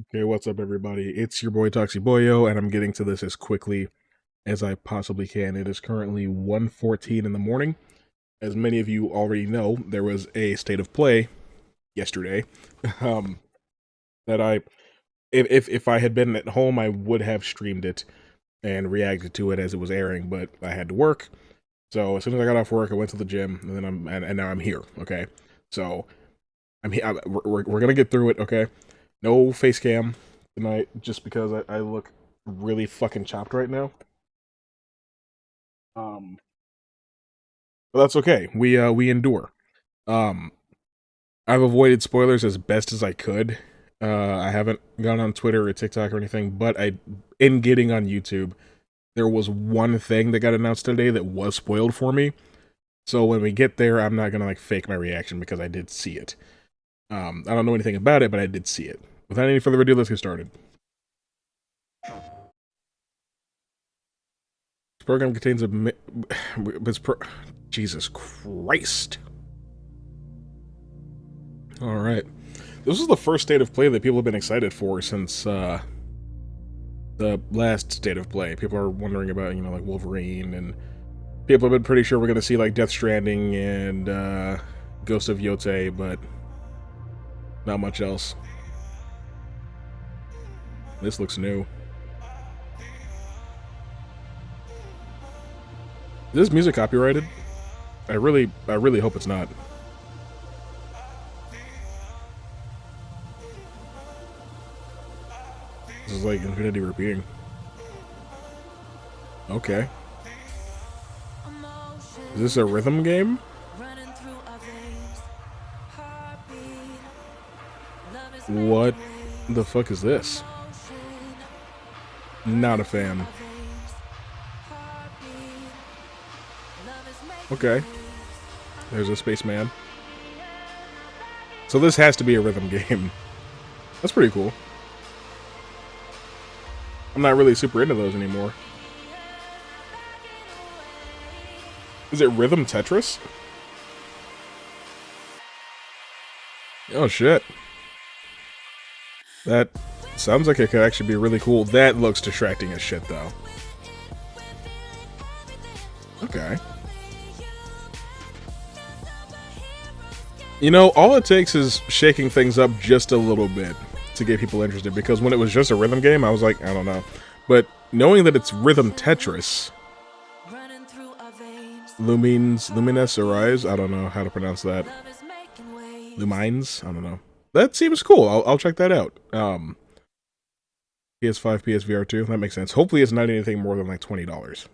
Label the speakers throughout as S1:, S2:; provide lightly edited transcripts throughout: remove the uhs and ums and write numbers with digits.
S1: Okay, what's up, everybody? It's your boy Toxy Boyo, and I'm getting to this as quickly as I possibly can. It is currently 1:14 in the morning. As many of you already know, there was a state of play yesterday. Um, that I, if I had been at home, I would have streamed it and reacted to it as it was airing. But I had to work, so as soon as I got off work, I went to the gym, and then and now I'm here. Okay, so I'm here. We're gonna get through it. Okay, no face cam tonight, just because I look really fucking chopped right now. Um, but that's okay. We endure. Um, I've avoided spoilers as best as I could. I haven't gone on Twitter or TikTok or anything, but in getting on YouTube, there was one thing that got announced today that was spoiled for me. So when we get there, I'm not gonna like fake my reaction because I did see it. I don't know anything about it, but I did see it. Without any further ado, let's get started. This program contains a Jesus Christ. All right. This is the first state of play that people have been excited for since the last state of play. People are wondering about, like Wolverine, and people have been pretty sure we're going to see like Death Stranding and Ghost of Yotei, but not much else. This looks new. Is this music copyrighted? I really hope it's not. This is like infinity repeating. Okay. Is this a rhythm game? What the fuck is this? Not a fan. Okay. There's a spaceman. So this has to be a rhythm game. That's pretty cool. I'm not really super into those anymore. Is it Rhythm Tetris? Oh shit. That sounds like it could actually be really cool. That looks distracting as shit though. Okay. You know, all it takes is shaking things up just a little bit to get people interested, because when it was just a rhythm game, I was like, I don't know. But knowing that it's Rhythm Tetris, Lumines Arise, I don't know how to pronounce that. Lumines, I don't know. That seems cool. I'll check that out. PS5, PSVR 2, that makes sense. Hopefully it's not anything more than like $20. But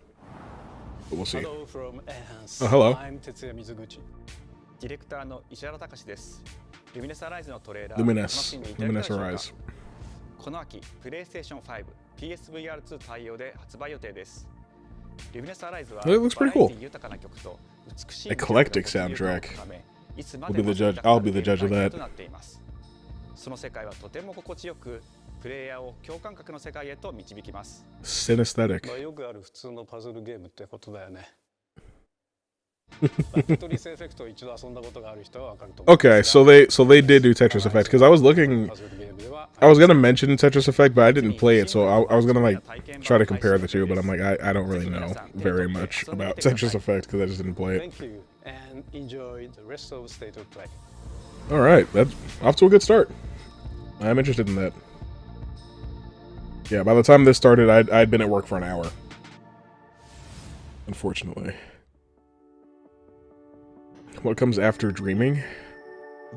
S1: we'll see.
S2: Hello from Enhance.
S1: Oh, hello.
S2: I'm Tetsuya Mizuguchi. ディレクターの石原隆です。Luminous Arise のトレーラー、楽しんでいただけたでしょうか。この秋、PlayStation 5、PSVR2 対応で発売予定です。Luminous Arise はバラエティ豊かな曲と美しい
S1: eclectic soundtrack. I'll be the judge of that.
S2: その世界はとても心地よく、プレイヤーを共感覚の世界へと導きます。
S1: Synesthetic.
S3: よくある普通のパズルゲームってことだよね。
S1: Okay, so they did do Tetris Effect, because I was gonna mention Tetris Effect, but I didn't play it, so I was gonna like try to compare the two, but I'm like I don't really know very much about Tetris Effect because I just didn't play it.
S3: Thank you, and enjoy the rest of State of Play.
S1: All right, that's off to a good start. I'm interested in that. Yeah, by the time this started, I'd been at work for an hour. Unfortunately. What comes after dreaming?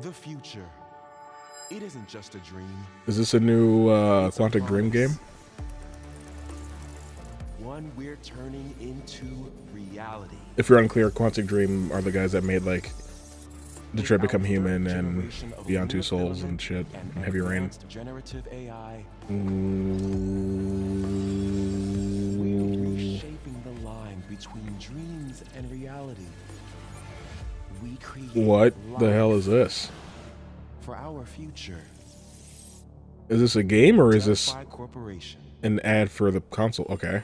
S4: The future. It isn't just a dream.
S1: Is this a new Quantic Dream game?
S4: One we're turning into reality.
S1: If you're unclear, Quantic Dream are the guys that made like Detroit Become Human and Beyond Two Souls and shit, and Heavy Rain.
S4: Generative AI. Shaping the line between dreams and reality.
S1: What the hell is this?
S4: For our future.
S1: Is this a game or is this an ad for the console? Okay.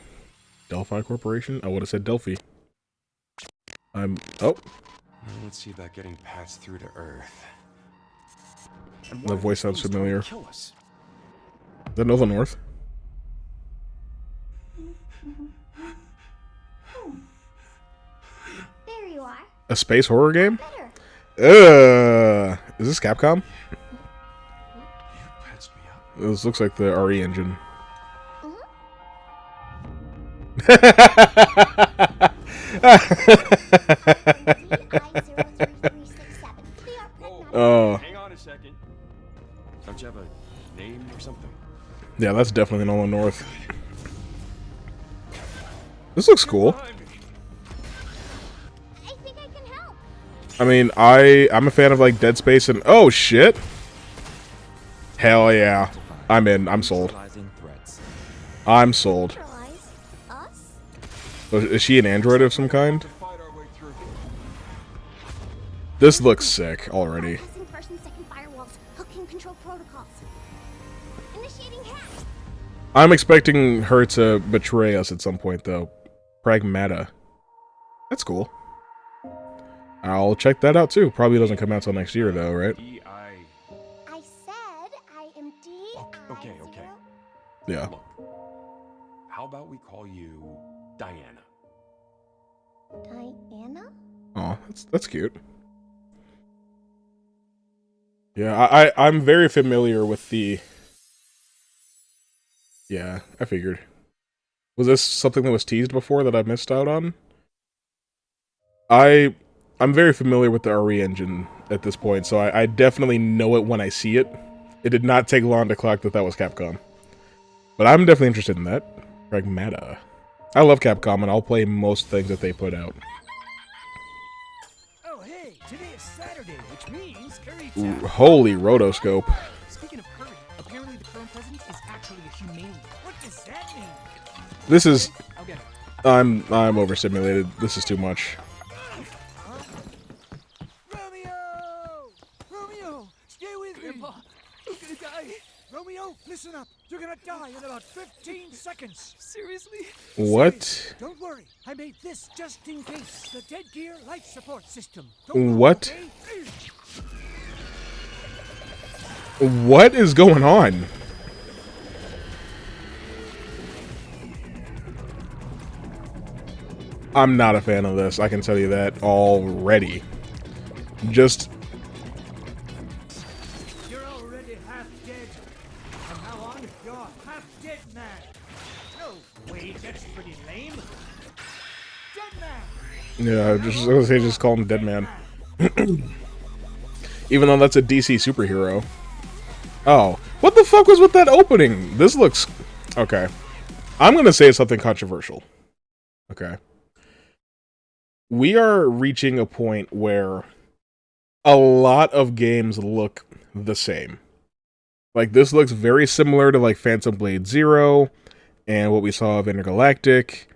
S1: Delphi Corporation? I would have said Delphi. Oh.
S4: Let's see about getting passed through to Earth.
S1: The voice sounds familiar. that Nova North?
S5: There you are.
S1: A space horror game?
S5: Better.
S1: Is this Capcom?
S4: You patched me up.
S1: This looks like the RE engine. Oh.
S4: Hang on a second. Don't you have a name or something?
S1: Yeah, that's definitely Nolan North. This looks cool.
S5: I think I can help.
S1: I mean, I'm a fan of like Dead Space and oh shit. Hell yeah. I'm in. I'm sold. I'm sold.
S5: Neutralize us?
S1: So is she an android of some kind? This looks sick already.
S5: Bypassing first and second firewalls. Hooking control protocols. Initiating hack.
S1: I'm expecting her to betray us at some point though. Pragmata. That's cool. I'll check that out too. Probably doesn't come out till next year though, right?
S5: I said I am D.
S4: Okay.
S1: Yeah.
S4: Look, how about we call you Diana?
S5: Diana?
S1: Oh, that's cute. Yeah, I'm very familiar with the... Yeah, I figured. Was this something that was teased before that I missed out on? I'm very familiar with the RE engine at this point, so I definitely know it when I see it. It did not take long to clock that was Capcom. But I'm definitely interested in that. Pragmata. I love Capcom, and I'll play most things that they put out.
S6: Oh, hey, today is Saturday, which means curry
S1: Ooh,
S6: time.
S1: holy rotoscope.
S6: Speaking of curry, apparently the current president is actually a humane. What does that mean?
S1: This is...
S6: I'll get it.
S1: I'm overstimulated. This is too much.
S6: Romeo! Romeo, stay with me. Grandpa, I'm gonna die. Romeo, listen up. You're gonna die in about 15 seconds. Seriously?
S1: What?
S6: Don't worry. I made this just in case. The Dead Gear life support system. Don't
S1: What?
S6: worry, okay?
S1: What is going on? I'm not a fan of this. I can tell you that already. Just...
S6: You're already half dead. From now on, you're half dead man. No, wait, that's pretty lame. Dead man.
S1: Yeah, I was gonna say just call him Dead Man. Even though that's a DC superhero. Oh, what the fuck was with that opening? This looks... Okay. I'm gonna say something controversial. Okay. We are reaching a point where a lot of games look the same. Like, this looks very similar to, like, Phantom Blade Zero and what we saw of Intergalactic.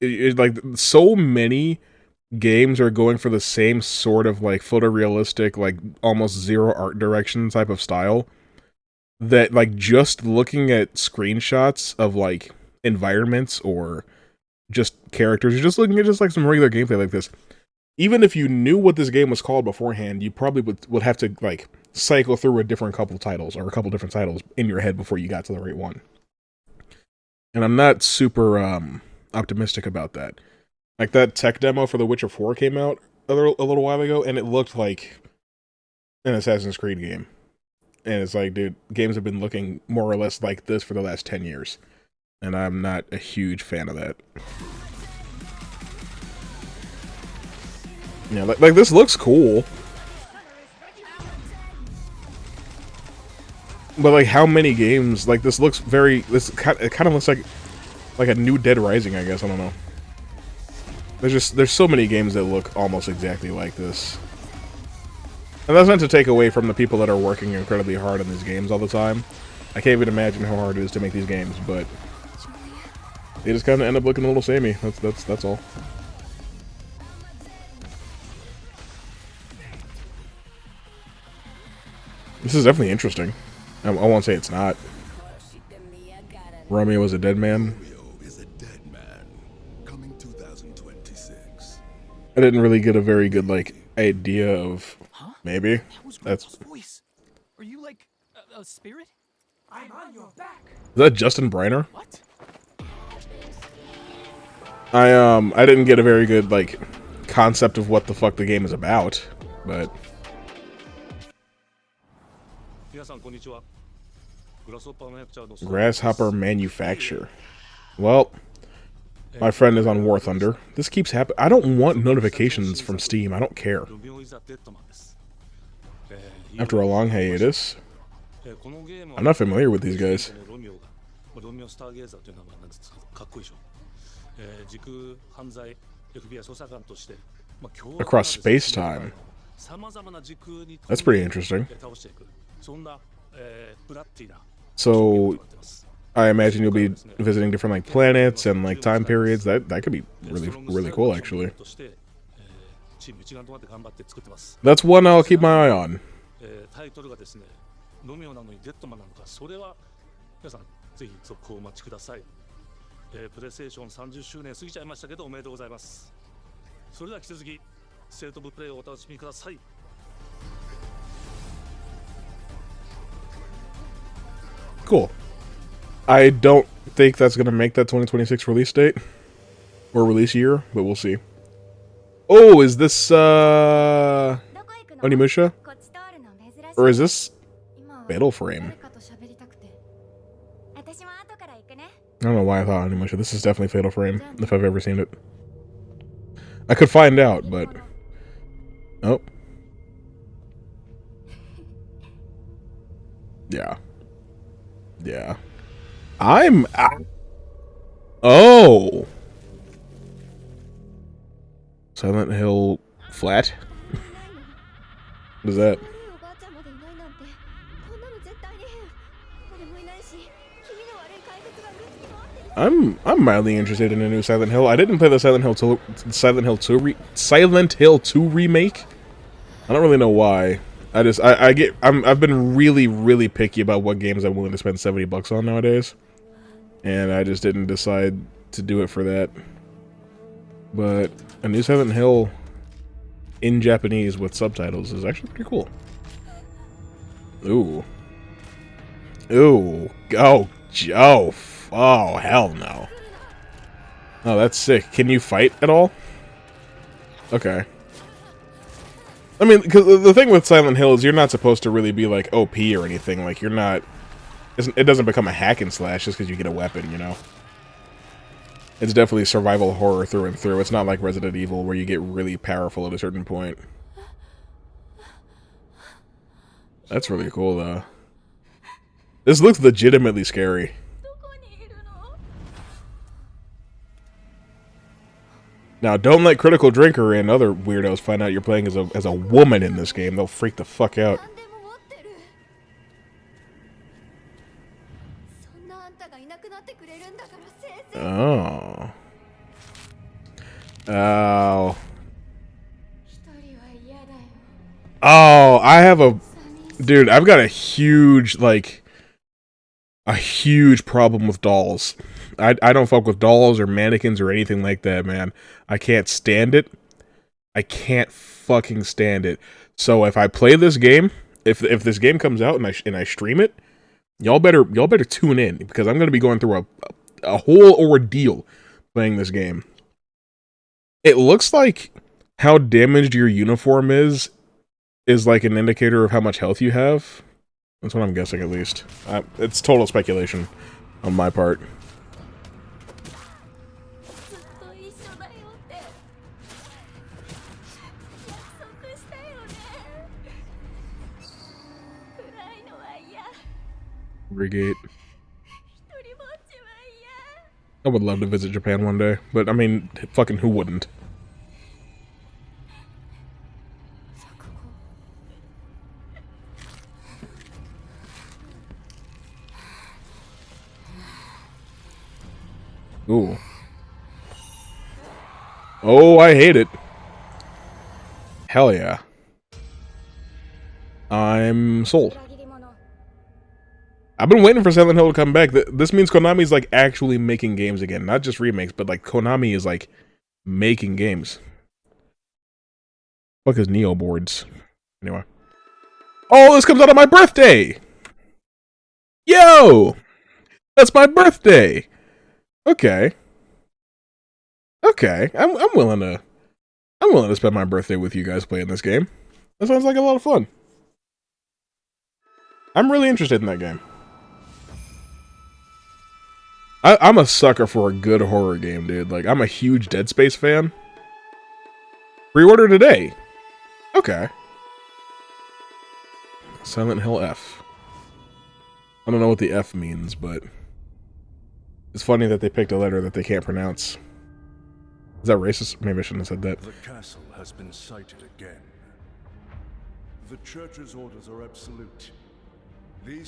S1: Like, so many games are going for the same sort of, like, photorealistic, like, almost zero art direction type of style that, like, just looking at screenshots of, like, environments or just characters, you're just looking at just, like, some regular gameplay like this. Even if you knew what this game was called beforehand, you probably would have to, like, cycle through a couple different titles in your head before you got to the right one. And I'm not super optimistic about that. Like, that tech demo for The Witcher 4 came out a little while ago, and it looked like an Assassin's Creed game. And it's like, dude, games have been looking more or less like this for the last 10 years. And I'm not a huge fan of that. Yeah, like this looks cool. But, like, how many games? Like, this looks very... it kind of looks like a new Dead Rising, I guess. I don't know. There's so many games that look almost exactly like this. And that's not to take away from the people that are working incredibly hard on these games all the time. I can't even imagine how hard it is to make these games, but they just kind of end up looking a little samey. That's all. This is definitely interesting. I won't say it's not. Romeo is a dead man.
S7: Romeo is a dead man. Coming 2026.
S1: I didn't really get a very good, like, idea of... Maybe.
S6: That was
S1: That's...
S6: Romeo's voice. Are you like a spirit? I'm on your back.
S1: Is that Justin Briner? What? I didn't get a very good like concept of what the fuck the game is about, but Grasshopper Manufacture. Well, my friend is on War Thunder. This keeps happening. I don't want notifications from Steam. I don't care. After a long hiatus, I'm not familiar with these guys. Across space-time. That's pretty interesting. So, I imagine you'll be visiting different like planets and like time periods. That could be really cool, actually. That's one I'll keep my eye on.
S8: タイトルがですね、ロミオなのにデッドマンなのか、それは皆さんぜひ続報をお待ちください。プレイステーション30周年過ぎちゃいましたけどおめでとうございます。それでは引き続きステートオブプレイをお楽しみください。
S1: Cool. I don't think that's gonna make that 2026 release date or release year, but we'll see. Oh, is this Onimusha? Or is this Fatal Frame? I don't know why I thought Onimusha. This is definitely Fatal Frame, if I've ever seen it. I could find out, but... Oh. Yeah. Yeah. I'm... Oh! Silent Hill Flat? What is that? I'm mildly interested in a new Silent Hill. I didn't play the Silent Hill 2 remake. I don't really know why. I've been really picky about what games I'm willing to spend $70 on nowadays. And I just didn't decide to do it for that. But a new Silent Hill in Japanese with subtitles is actually pretty cool. Ooh. Ooh. Oh, hell no. Oh, that's sick. Can you fight at all? Okay. I mean, because the thing with Silent Hill is you're not supposed to really be, like, OP or anything. Like, you're not... It doesn't become a hack and slash just because you get a weapon, you know? It's definitely survival horror through and through. It's not like Resident Evil where you get really powerful at a certain point. That's really cool, though. This looks legitimately scary. Now, don't let Critical Drinker and other weirdos find out you're playing as a woman in this game. They'll freak the fuck out. Oh. Oh. Oh, I have a... Dude, I've got a huge, like... A huge problem with dolls. I don't fuck with dolls or mannequins or anything like that, man. I can't stand it. I can't fucking stand it. So if I play this game, if this game comes out and I stream it, y'all better tune in because I'm gonna be going through a whole ordeal playing this game. It looks like how damaged your uniform is like an indicator of how much health you have. That's what I'm guessing, at least. It's total speculation on my part. Brigade. I would love to visit Japan one day, but I mean, fucking who wouldn't? Ooh. Oh, I hate it. Hell yeah. I'm sold. I've been waiting for Silent Hill to come back. This means Konami's like actually making games again. Not just remakes, but like Konami is like making games. Fuck is Neo boards? Anyway. Oh, this comes out on my birthday! Yo! That's my birthday! Okay. Okay. I'm willing to spend my birthday with you guys playing this game. That sounds like a lot of fun. I'm really interested in that game. I'm a sucker for a good horror game, dude. Like, I'm a huge Dead Space fan. Pre-order today. Okay. Silent Hill F. I don't know what the F means, but it's funny that they picked a letter that they can't pronounce. Is that racist? Maybe I shouldn't have said that.
S7: The castle has been sighted again. The church's orders are absolute.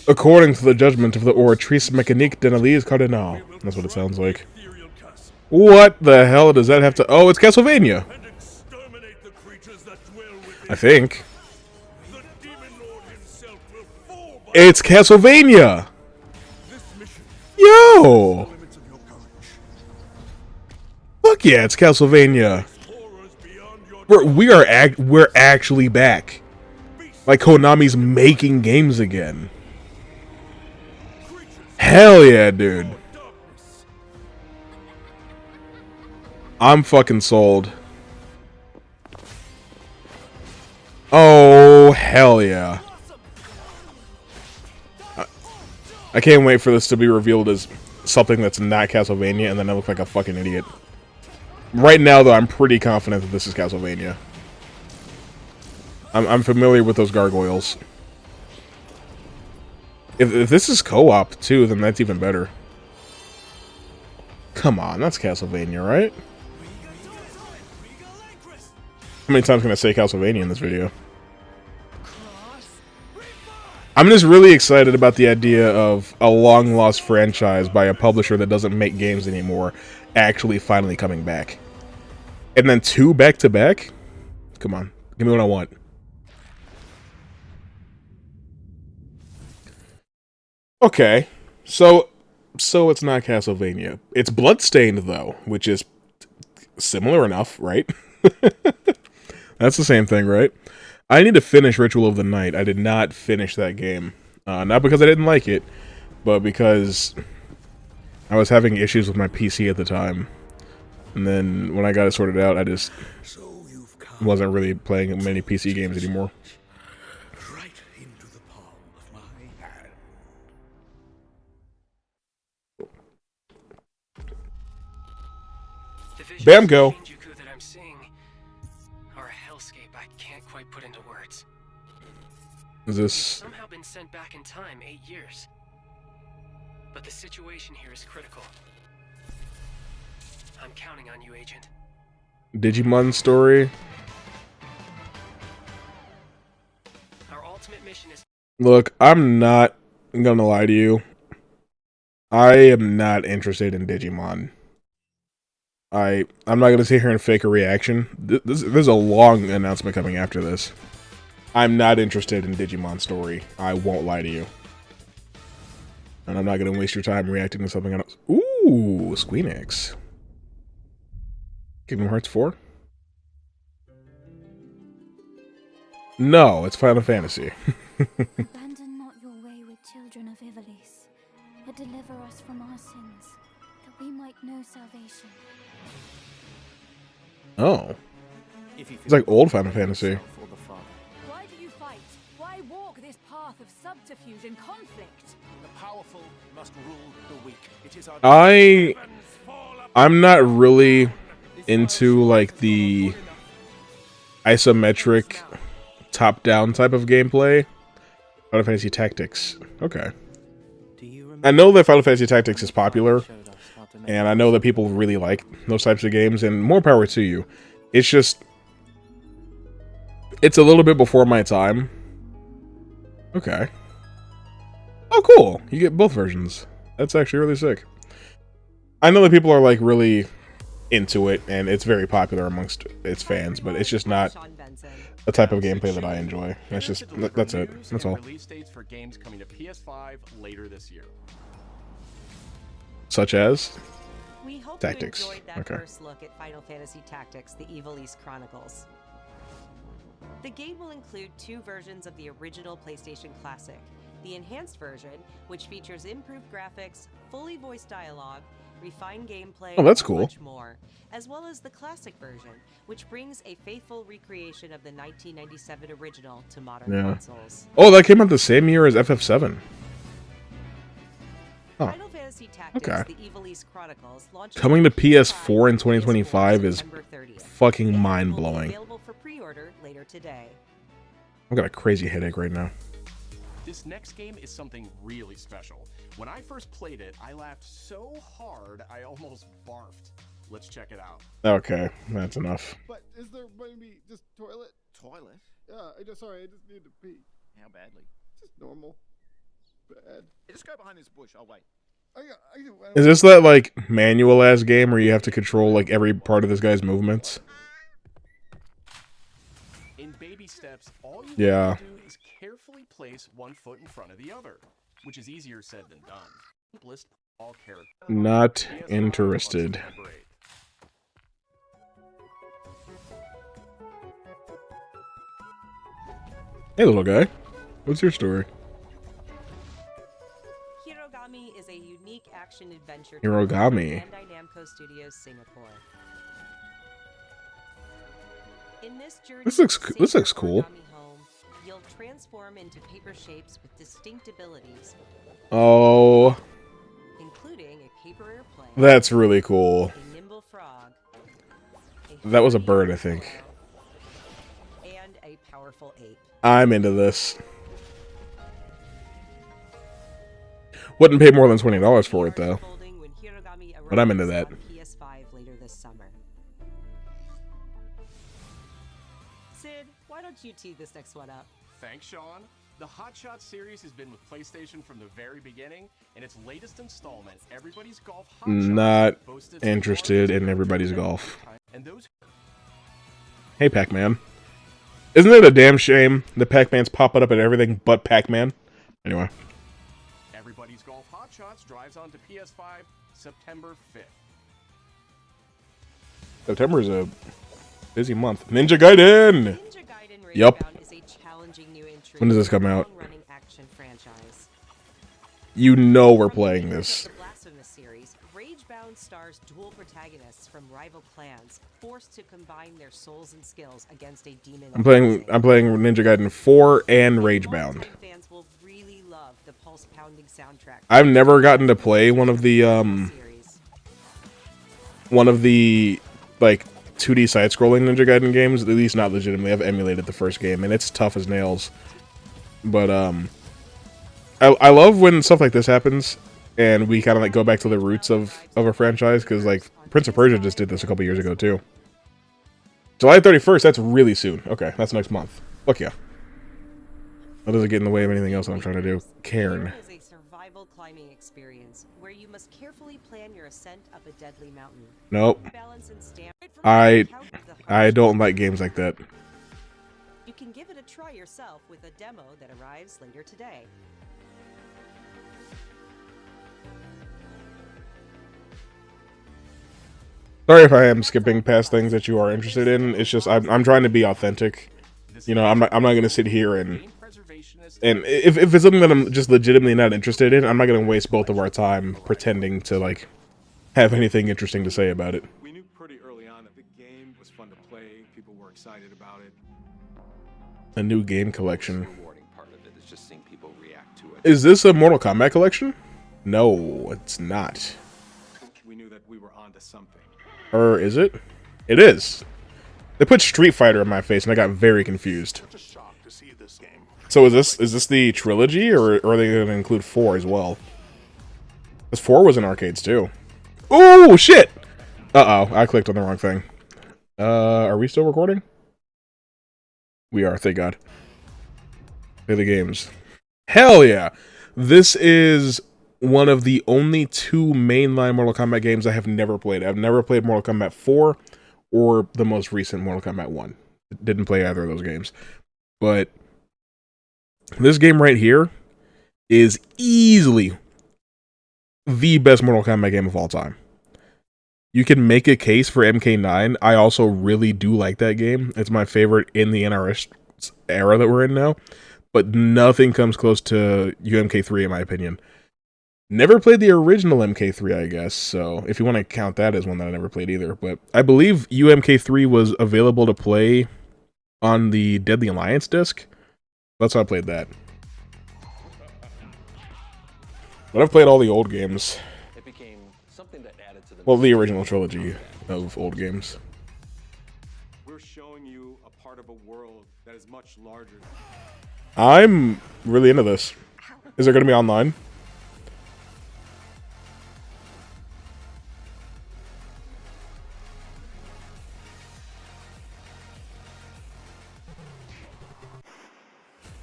S1: According to the judgment of the Oratrice Mécanique d'Analyse Cardinal. That's what it sounds like. What the hell does that have to... Oh, it's Castlevania. I think. It's Castlevania! Yo! Fuck yeah, it's Castlevania. We're actually back. Like Konami's making games again. Hell yeah, dude. I'm fucking sold. Oh, hell yeah. I can't wait for this to be revealed as something that's not Castlevania, and then I look like a fucking idiot. Right now, though, I'm pretty confident that this is Castlevania. I'm familiar with those gargoyles. If this is co-op, too, then that's even better. Come on, that's Castlevania, right? How many times can I say Castlevania in this video? I'm just really excited about the idea of a long-lost franchise by a publisher that doesn't make games anymore actually finally coming back. And then 2 back-to-back? Come on, give me what I want. Okay, so it's not Castlevania. It's Bloodstained, though, which is similar enough, right? That's the same thing, right? I need to finish Ritual of the Night. I did not finish that game. Not because I didn't like it, but because I was having issues with my PC at the time. And then when I got it sorted out, I just wasn't really playing many PC games anymore.
S7: Right into the palm of my hand.
S1: Bam, go.
S9: That I'm seeing are a hellscape I can't quite put into words.
S1: Is this...
S9: Somehow been sent back in time 8 years. But the situation here is critical. I'm counting on you, Agent.
S1: Digimon story?
S9: Our ultimate mission is...
S1: Look, I'm not gonna lie to you. I am not interested in Digimon. I'm not gonna sit here and fake a reaction. There's a long announcement coming after this. I'm not interested in Digimon story. I won't lie to you. And I'm not gonna waste your time reacting to something else. Ooh, Squeenix. Kingdom Hearts 4? No, it's Final Fantasy.
S5: Abandon not your wayward children of Ivalice, but deliver us from our sins, that we might know salvation.
S1: Oh. It's like old Final Fantasy.
S10: Why do you fight? Why walk this path of subterfuge and conflict?
S4: The powerful must rule the weak. It is our
S1: I'm not really into like the isometric top-down type of gameplay. Final Fantasy Tactics. Okay. I know that Final Fantasy Tactics is popular, and I know that people really like those types of games, and more power to you. It's just... it's a little bit before my time. Okay. Oh, cool. You get both versions. That's actually really sick. I know that people are, like, really into it, and it's very popular amongst its fans, but it's just not the type of gameplay that I enjoy. That's just... that's it. That's all.
S11: Release dates for games coming to PS5 later this year.
S1: Such as?
S12: We hope
S1: Tactics.
S12: you enjoyed that
S1: Okay.
S12: first look at Final Fantasy Tactics: The Ivalice Chronicles. The game will include 2 versions of the original PlayStation Classic, The enhanced version, which features improved graphics, fully voiced dialogue, refined gameplay,
S1: Oh, that's
S12: and
S1: cool.
S12: much more, as well as the classic version, which brings a faithful recreation of the 1997 original to modern consoles.
S1: Oh, that came out the same year as FF7. Oh.
S12: Final Fantasy Tactics,
S1: Okay.
S12: The Evil East Chronicles, launched
S1: Coming to PS4 in 2025 is fucking mind-blowing.
S12: Available for pre-order later today.
S1: I've got a crazy headache right now.
S11: This next game is something really special. When I first played it, I laughed so hard I almost barfed. Let's check it out.
S1: Okay, that's enough.
S13: But is there maybe just toilet?
S14: Toilet?
S13: Yeah, I just need to pee.
S14: How badly?
S13: Just normal. Bad.
S14: Just go behind this bush. I'll wait.
S1: Is this that, like, manual-ass game where you have to control, like, every part of this guy's movements?
S11: In baby steps, all you
S1: Yeah.
S11: have to do is carefully place one foot in front of the other, which is easier said than done. List all characters.
S1: Not interested. Hey, little guy. What's your story?
S12: Hirogami is a unique action-adventure
S1: Hirogami.
S12: from Bandai Namco Studios, Singapore. In this journey,
S1: This looks cool.
S12: home, you'll transform into paper shapes with distinct abilities,
S1: Oh,
S12: including a paper airplane,
S1: that's really cool.
S12: a nimble frog,
S1: That was a bird, I think.
S12: and a powerful ape.
S1: I'm into this. Wouldn't pay more than $20 for it, though. But I'm into that.
S12: On PS5 later this summer. Sid, why don't you tee this next one up?
S11: Thanks, Sean. The Hot Shot series has been with PlayStation from the very beginning, and its latest installment, Everybody's Golf Hot Shots,
S1: Not
S11: boasted
S1: interested in everybody's golf.
S11: and those
S1: Hey, Pac-Man. Isn't it a damn shame that Pac-Man's popping up at everything but Pac-Man? Anyway.
S11: Everybody's Golf Hot Shots drives onto PS5 September 5th.
S1: September is a busy month. Ninja Gaiden! Yup.
S12: Is a challenging new entry
S1: When does this come out?
S12: long-running action franchise.
S1: You know we're playing this.
S12: The Blasphemous series, Ragebound stars dual protagonists from rival clans, forced to combine their souls and skills against a demon.
S1: I'm playing Ninja Gaiden 4 and Ragebound.
S12: Fans will really love the pulse-pounding soundtrack.
S1: I've never gotten to play one of the like 2D side-scrolling Ninja Gaiden games, at least not legitimately. I've emulated the first game, and it's tough as nails. But I love when stuff like this happens, and we kind of like go back to the roots of a franchise, because like Prince of Persia just did this a couple years ago too. July 31st, that's really soon. Okay, that's next month. Fuck yeah. That doesn't get in the way of anything else that I'm trying to do. Cairn.
S12: Is a survival climbing experience where you must carefully plan your ascent up a deadly mountain.
S1: Nope.
S12: Balance and stamina.
S1: I don't like games like that.
S12: You can give it a try yourself with a demo that arrives later today.
S1: Sorry if I am skipping past things that you are interested in. It's just I'm trying to be authentic. You know, I'm not gonna sit here and if it's something that I'm just legitimately not interested in, I'm not gonna waste both of our time pretending to like have anything interesting to say about it.
S7: We knew pretty early on that the game was fun to play. People were excited about it.
S1: A new game collection.
S14: Rewarding part of it is just seeing people react to it.
S1: Is this a Mortal Kombat collection? No, it's not.
S7: We knew that we were onto something.
S1: Or is it? It is. They put Street Fighter in my face, and I got very confused.
S7: Such a shock to see this game.
S1: So is this the trilogy, or are they going to include 4 as well? Because 4 was in arcades too. Oh shit! Uh oh, I clicked on the wrong thing. Are we still recording? We are, thank God. Play the games. Hell yeah! This is one of the only 2 mainline Mortal Kombat games I have never played. I've never played Mortal Kombat 4 or the most recent Mortal Kombat 1. Didn't play either of those games. But this game right here is easily the best Mortal Kombat game of all time. You can make a case for MK9. I also really do like that game. It's my favorite in the NRS era that we're in now. but nothing comes close to UMK3 in my opinion. Never played the original MK3, I guess, so if you want to count that as one that I never played either. But I believe UMK3 was available to play on the Deadly Alliance disc. That's how I played that. But I've played all the old games.
S15: It became something that added to the
S1: Well, the original trilogy of old games.
S16: We're showing you a part of a world that is much larger.
S1: I'm really into this. Is there going to be online?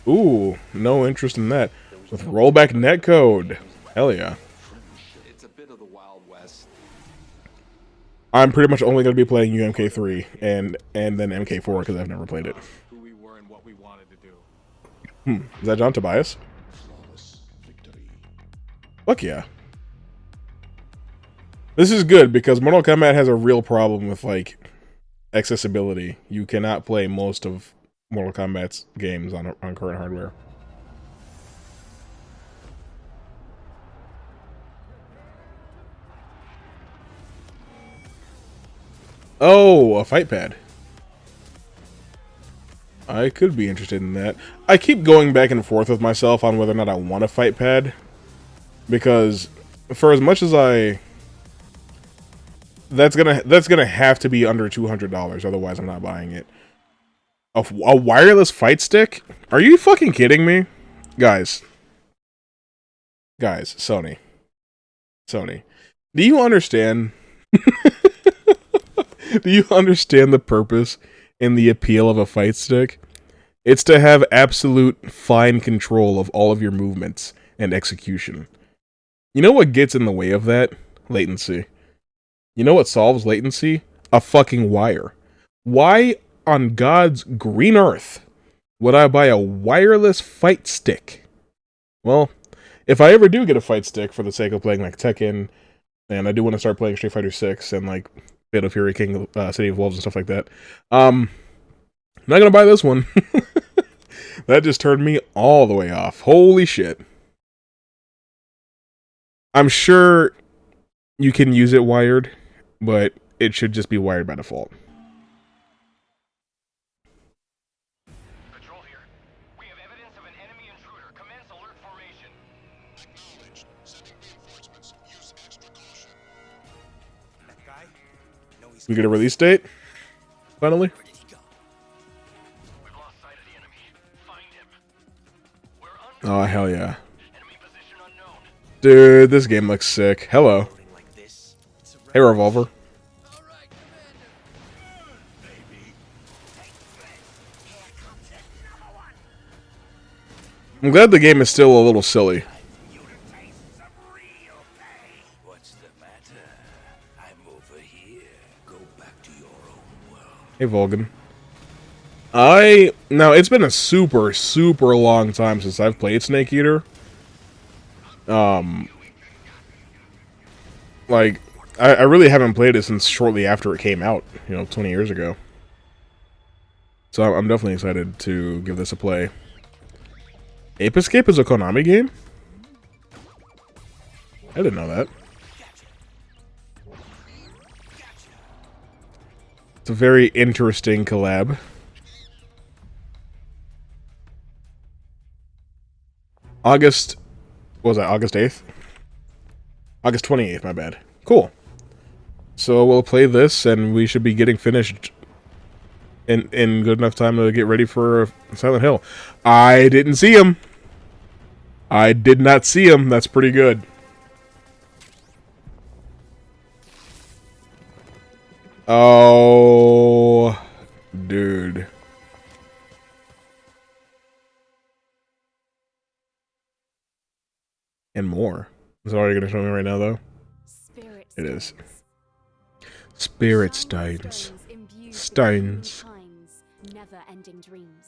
S1: Ooh, no interest in that. With rollback netcode. Hell yeah.
S14: It's a bit of the Wild West.
S1: I'm pretty much only going to be playing UMK3 and then MK4 because I've never played it.
S16: Who we were and what we wanted to do.
S1: Is that John Tobias? Fuck yeah. This is good because Mortal Kombat has a real problem with, like, accessibility. You cannot play most of Mortal Kombat's games on current hardware. Oh, a fight pad. I could be interested in that. I keep going back and forth with myself on whether or not I want a fight pad. Because for as much as that's gonna have to be under $200, otherwise I'm not buying it. A wireless fight stick? Are you fucking kidding me? Guys, Sony. Do you understand? Do you understand the purpose and the appeal of a fight stick? It's to have absolute fine control of all of your movements and execution. You know what gets in the way of that? Latency. You know what solves latency? A fucking wire. Why on God's green earth would I buy a wireless fight stick? Well, if I ever do get a fight stick for the sake of playing like Tekken, and I do want to start playing Street Fighter 6 and like Fatal Fury, King, City of Wolves and stuff like that, I'm not gonna buy this one. That just turned me all the way off. Holy shit. I'm sure you can use it wired, but it should just be wired by default.
S17: Patrol here. We have evidence of an enemy intruder. Commence alert formation. Acknowledged. Sending reinforcements. Use extra caution. That guy? No, he's
S1: We get a release date? Finally?
S17: Where did he go? We've lost sight of the enemy. Find him. We're
S1: Oh, hell yeah. Dude, this game looks sick. Hello. Hey, Revolver. I'm glad the game is still a little silly.
S17: What's the matter? I'm over here. Go back to your own world.
S1: Hey, Vulcan. Now, it's been a super, super long time since I've played Snake Eater. Like, I really haven't played it since shortly after it came out, 20 years ago. So I'm definitely excited to give this a play. Ape Escape is a Konami game? I didn't know that. It's a very interesting collab. August 8th? August 28th, my bad. Cool. So we'll play this, and we should be getting finished in good enough time to get ready for Silent Hill. I didn't see him. I did not see him. That's pretty good. Oh, dude. And more. Is it already going to show me right now, though? It is. Spirit Stones. Stones.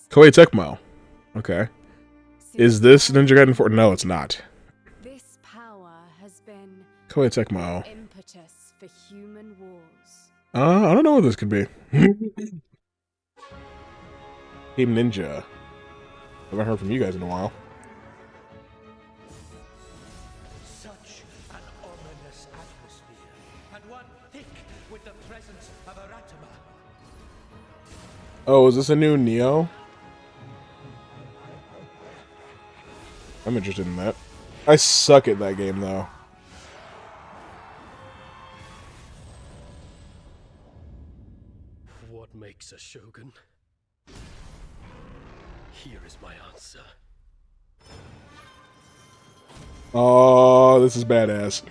S1: Koei Tecmo. Okay. Is this Ninja Gaiden 4? No, it's not.
S10: This power has been
S1: Koei Tecmo.
S10: impetus for human wars.
S1: I don't know what this could be. Team Ninja. Haven't heard from you guys in a while.
S6: Such an ominous atmosphere, and one thick with the presence of Aratama.
S1: Oh, is this a new Neo? I'm interested in that. I suck at that game, though.
S18: What makes a shogun? Here is my answer.
S1: Oh, this is badass.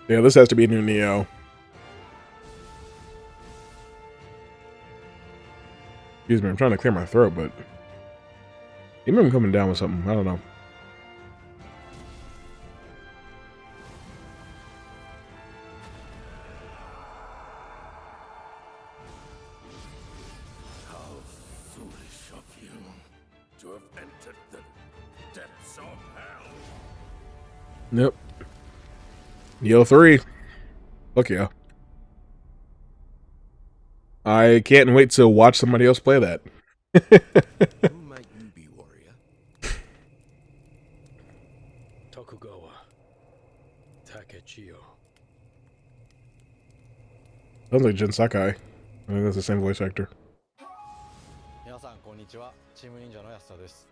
S1: Yeah, this has to be a new Neo. Excuse me, I'm trying to clear my throat, but maybe I'm coming down with something. I don't know.
S7: How foolish of you to have entered the depths of hell.
S1: Yep. Neo 3. Fuck yeah. I can't wait to watch somebody else play that.
S18: Who might you be, warrior? Tokugawa. Takechio.
S1: Sounds like Jin Sakai. I think that's the same voice actor.
S19: 皆さんこんにちは。チーム忍者の安田です。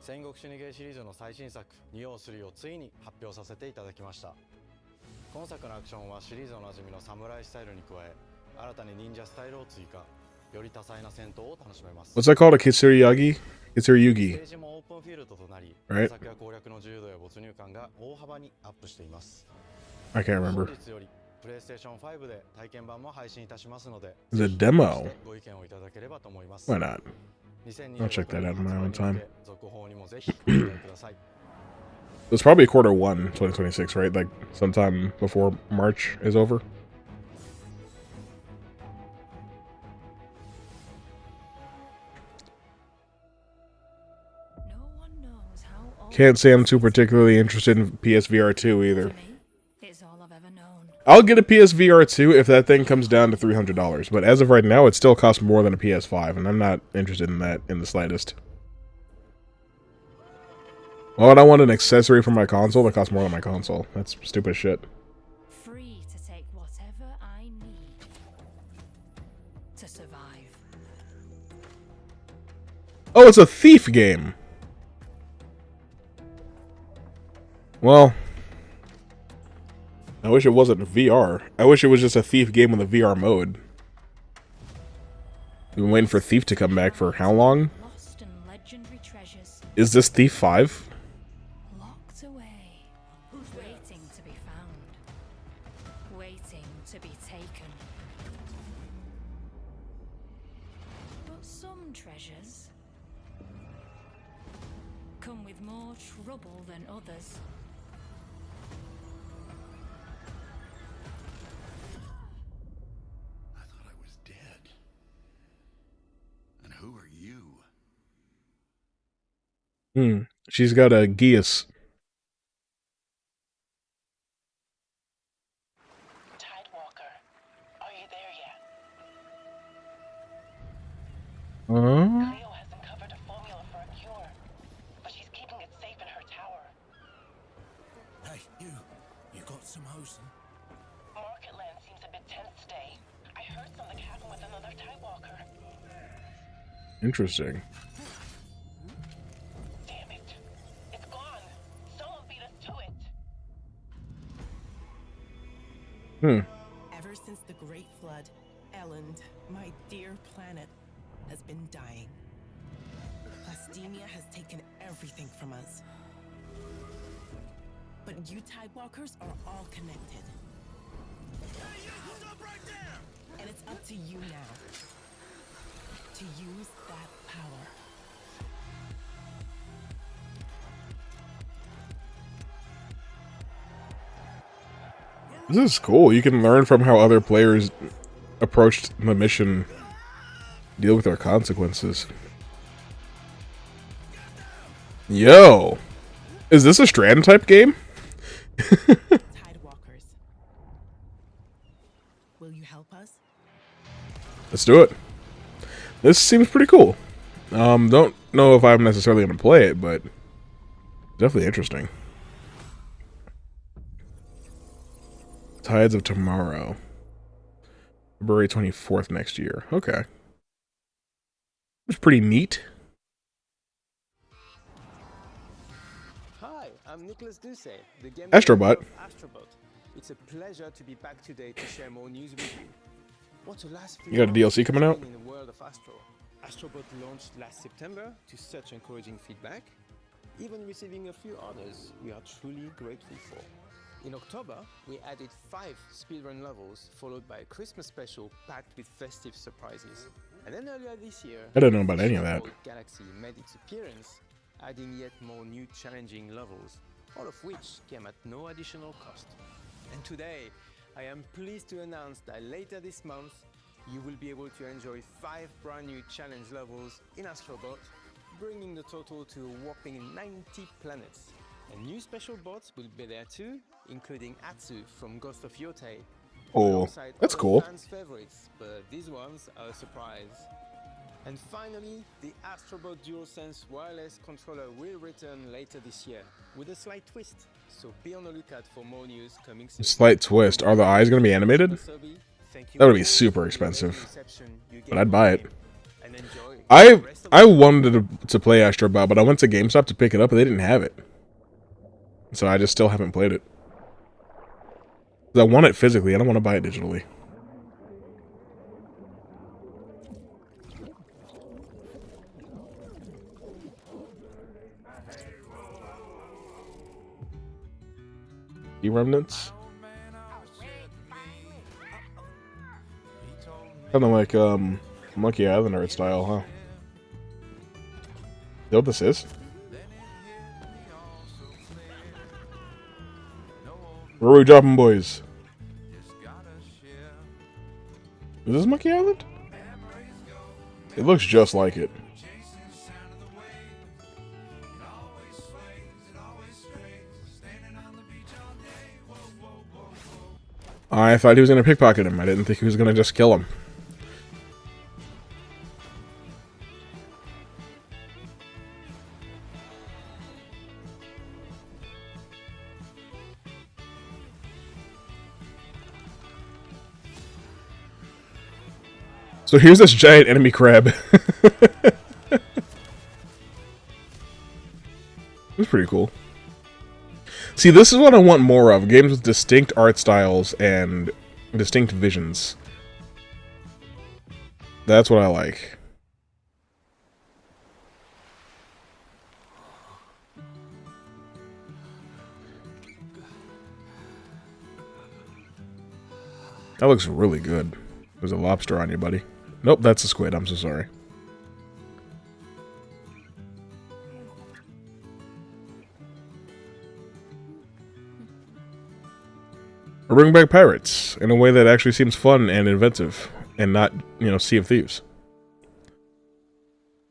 S19: 戦国死にゲーシリーズの最新作ニオ3をついに発表させていただきました。今作のアクションはシリーズおなじみの侍スタイルに加え、新たに忍者スタイルを追加。より多彩な戦闘を楽しめます。
S1: What's that called? A Kitsuriyagi?
S19: ス
S1: Kitsuriyugi.
S19: テージもオープンフィールドとなり、
S1: Right?
S19: 作や攻略の自由度や没入感が大幅にアップしています。
S1: I can't remember.
S19: 本日より PlayStation 5で体験版も配信いたしますので、
S1: The demo.
S19: ご意見をいただければと思います。
S1: Why not? I'll check that out in my own time.
S19: 続報にもぜひご期待ください。
S1: It's probably Q1 2026, right? Like sometime before March is over. Can't say I'm too particularly interested in PSVR 2 either. I'll get a PSVR 2 if that thing comes down to $300, but as of right now, it still costs more than a PS5, and I'm not interested in that in the slightest. Why would I want an accessory for my console that costs more than my console? That's stupid shit.
S10: Free to take whatever I need to survive.
S1: Oh, it's a Thief game! Well, I wish it wasn't VR. I wish it was just a Thief game with a VR mode. We've been waiting for Thief to come back for how long?
S10: Lost and legendary treasures.
S1: Is this Thief 5?
S10: Locked away. Waiting to be found. Waiting to be taken. But some treasures come with more trouble than others.
S7: I thought I was dead. And who are you?
S1: She's got a geas.
S20: Tidewalker, are you there yet?
S1: Huh?
S20: Has uncovered a formula for a cure, but she's keeping it safe in her tower.
S17: Hey, you got some hosen?
S20: Marketland seems a bit tense today. I heard something happen with another Tidewalker.
S1: Interesting.
S20: Damn it. It's gone. Someone beat us to it.
S21: Ever since the Great Flood, Elland, my dear planet, has been dying. Plastemia has taken everything from us. But you Tidewalkers are all connected.
S17: Stop right there!
S21: And it's up to you now to use that power.
S1: This is cool. You can learn from how other players approached the mission, deal with their consequences. Yo! Is this a Strand type game?
S21: Tidewalkers. Will you help us?
S1: Let's do it. This seems pretty cool. Don't know if I'm necessarily going to play it, but definitely interesting. Tides of Tomorrow. February 24th next year. Okay. It's pretty neat.
S2: Hi, I'm Nicholas Duce, the game
S1: Astrobot.
S2: developer of Astrobot. It's a pleasure to be back today to share more news with you. What a last few
S1: You got a
S2: months
S1: DLC coming
S2: has
S1: out?
S2: been in the world of Astro. Astrobot launched last September to such encouraging feedback, even receiving a few honors we are truly grateful for. In October, we added 5 speedrun levels, followed by a Christmas special packed with festive surprises. And then earlier this year,
S1: I don't know about any of that.
S2: Galaxy made its appearance, adding yet more new challenging levels, all of which came at no additional cost. And today, I am pleased to announce that later this month, you will be able to enjoy 5 brand new challenge levels in Astrobot, bringing the total to a whopping 90 planets. And new special bots will be there too, including Atsu from Ghost of Yotei.
S1: Oh,
S2: alongside
S1: that's
S2: other
S1: cool.
S2: fans' favorites, but these ones are a surprise. And finally, the Astrobot DualSense wireless controller will return later this year, with a slight twist. So be on the lookout for more news coming soon.
S1: Slight twist. Are the eyes going to be animated? That would be super expensive, but I'd buy it. I wanted to play Astrobot, but I went to GameStop to pick it up and they didn't have it. So I just still haven't played it. I want it physically, I don't want to buy it digitally. Remnants? Kind of like Monkey Island art style, huh? You know what this is? Where are we dropping, boys? Is this Monkey Island? It looks just like it. I thought he was going to pickpocket him. I didn't think he was going to just kill him. So here's this giant enemy crab. It's pretty cool. See, this is what I want more of. Games with distinct art styles and distinct visions. That's what I like. That looks really good. There's a lobster on you, buddy. Nope, that's a squid. I'm so sorry. Bring back pirates in a way that actually seems fun and inventive, and not, you know, Sea of Thieves.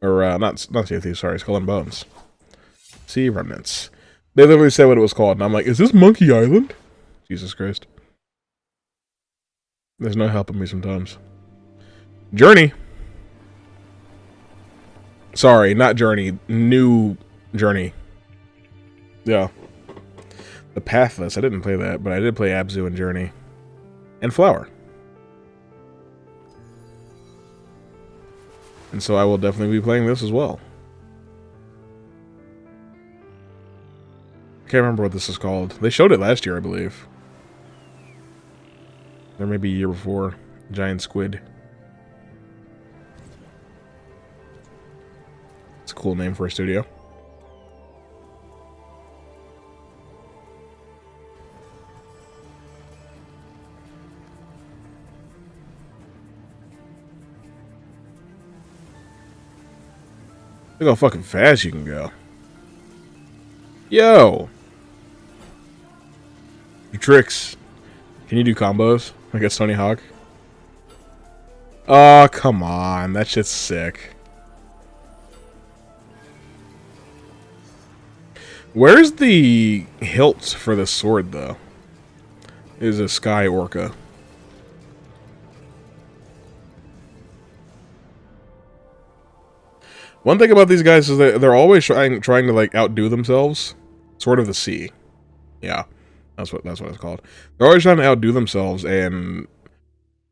S1: Or not Sea of Thieves. Sorry, Skull and Bones. Sea Remnants. They literally said what it was called, and I'm like, is this Monkey Island? Jesus Christ. There's no helping me sometimes. Journey. Sorry, not Journey. New Journey. Yeah. The Pathless. I didn't play that, but I did play Abzu and Journey. And Flower. And so I will definitely be playing this as well. I can't remember what this is called. They showed it last year, I believe. Or maybe a year before. Giant Squid. It's a cool name for a studio. Look how fucking fast you can go. Yo! Your tricks. Can you do combos? Like a Tony Hawk? Oh, come on. That shit's sick. Where's the hilt for the sword, though? It is a Sky Orca. One thing about these guys is that they're always trying to like outdo themselves. Sword of the Sea. Yeah. That's what it's called. They're always trying to outdo themselves, and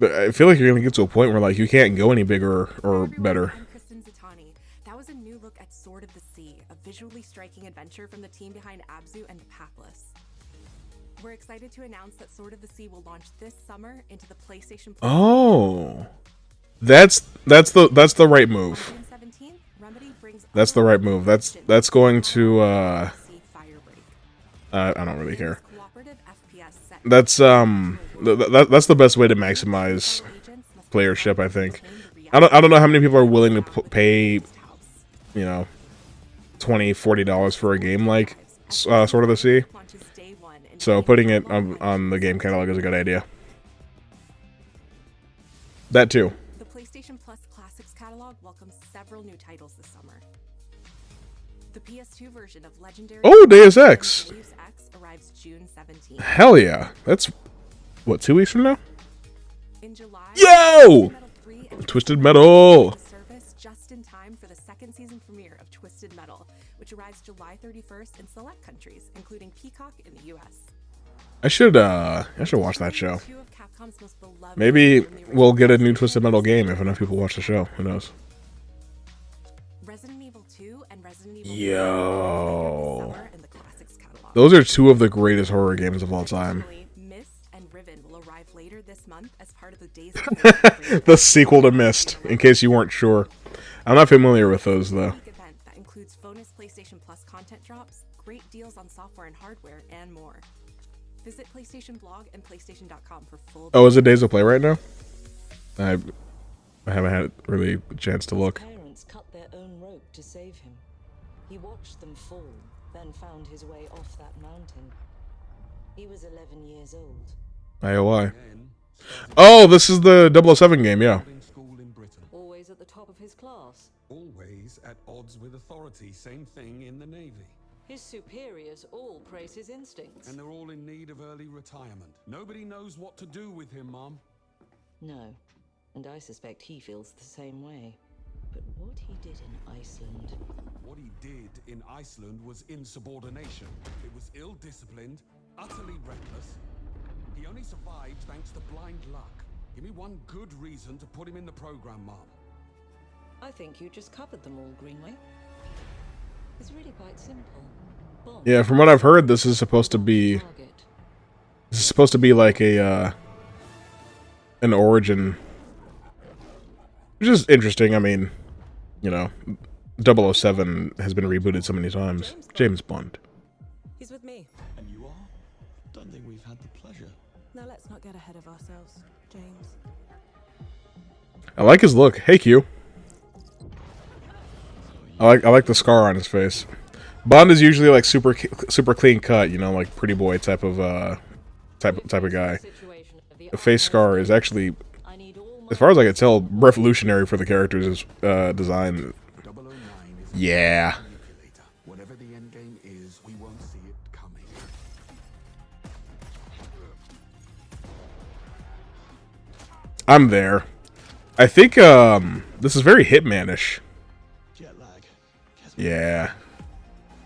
S1: I feel like you're gonna get to a point where like you can't go any bigger or better.
S3: That was a new look at Sword of the Sea, a visually striking adventure from the team behind Abzu and Pathless. We're excited to announce that Sword of the Sea will launch this summer into the PlayStation.
S1: Oh, that's the right move. That's the right move. That's going to I don't really care. That's that's the best way to maximize playership, I think. I don't know how many people are willing to pay, you know, $20-$40 for a game like Sword of the Sea. So putting it on the game catalog is a good idea. That too.
S3: The PlayStation Plus Classics catalog welcomes several new titles this summer. The PS2 version of Legendary
S1: Deus Ex
S3: arrives June 17th.
S1: Hell yeah. That's what, 2 weeks from now?
S3: In July,
S1: Yo! Twisted Metal.
S3: Service just in time for the second season premiere of Twisted Metal, which arrives July 31st in select countries, including Peacock in the US.
S1: I should watch that show. Maybe we'll get a new Twisted Metal game if enough people watch the show. Who knows?
S3: Resident Evil 2 and Resident Evil
S1: Yo. Those are two of the greatest horror games of all time.
S3: Myst and Riven will arrive later this month as part of the Days
S1: The sequel to Myst, in case you weren't sure. I'm not familiar with those though.
S3: Event that includes bonus PlayStation Plus content drops, great deals on software and hardware, and more. Visit PlayStation Blog and PlayStation.com for full.
S1: Oh, is it Days of Play right now? I haven't had really a chance to look.
S22: Parents cut their own rope to save him. He watched them fall, then found his way off that mountain. He was 11 years old.
S1: IOI. Oh, this is the 007 game, yeah.
S22: Always at the top of his class.
S23: Always at odds with authority. Same thing in the Navy.
S22: His superiors all praise his instincts.
S23: And they're all in need of early retirement. Nobody knows what to do with him, Mom.
S22: No, and I suspect he feels the same way. But what he did in Iceland...
S23: What he did in Iceland was insubordination. It was ill-disciplined, utterly reckless. He only survived thanks to blind luck. Give me one good reason to put him in the program, Mom.
S22: I think you just covered them all, Greenway. It's really quite simple. Bond.
S1: Yeah, from what I've heard, this is supposed to be like a an origin, which is interesting. I mean, you know, 007 has been rebooted so many times. James Bond.
S3: He's with me.
S23: And you are? Don't think we've had the pleasure.
S3: Now let's not get ahead of ourselves, James.
S1: I like his look. Hey, Q. I like the scar on his face. Bond is usually like super clean cut, you know, like pretty boy type of guy. The face scar is actually, as far as I can tell, revolutionary for the character's design. Yeah.
S23: Whatever the end game is, we won't see it coming.
S1: I'm there. I think this is very Hitman-ish.
S23: Jet lag.
S1: Yeah.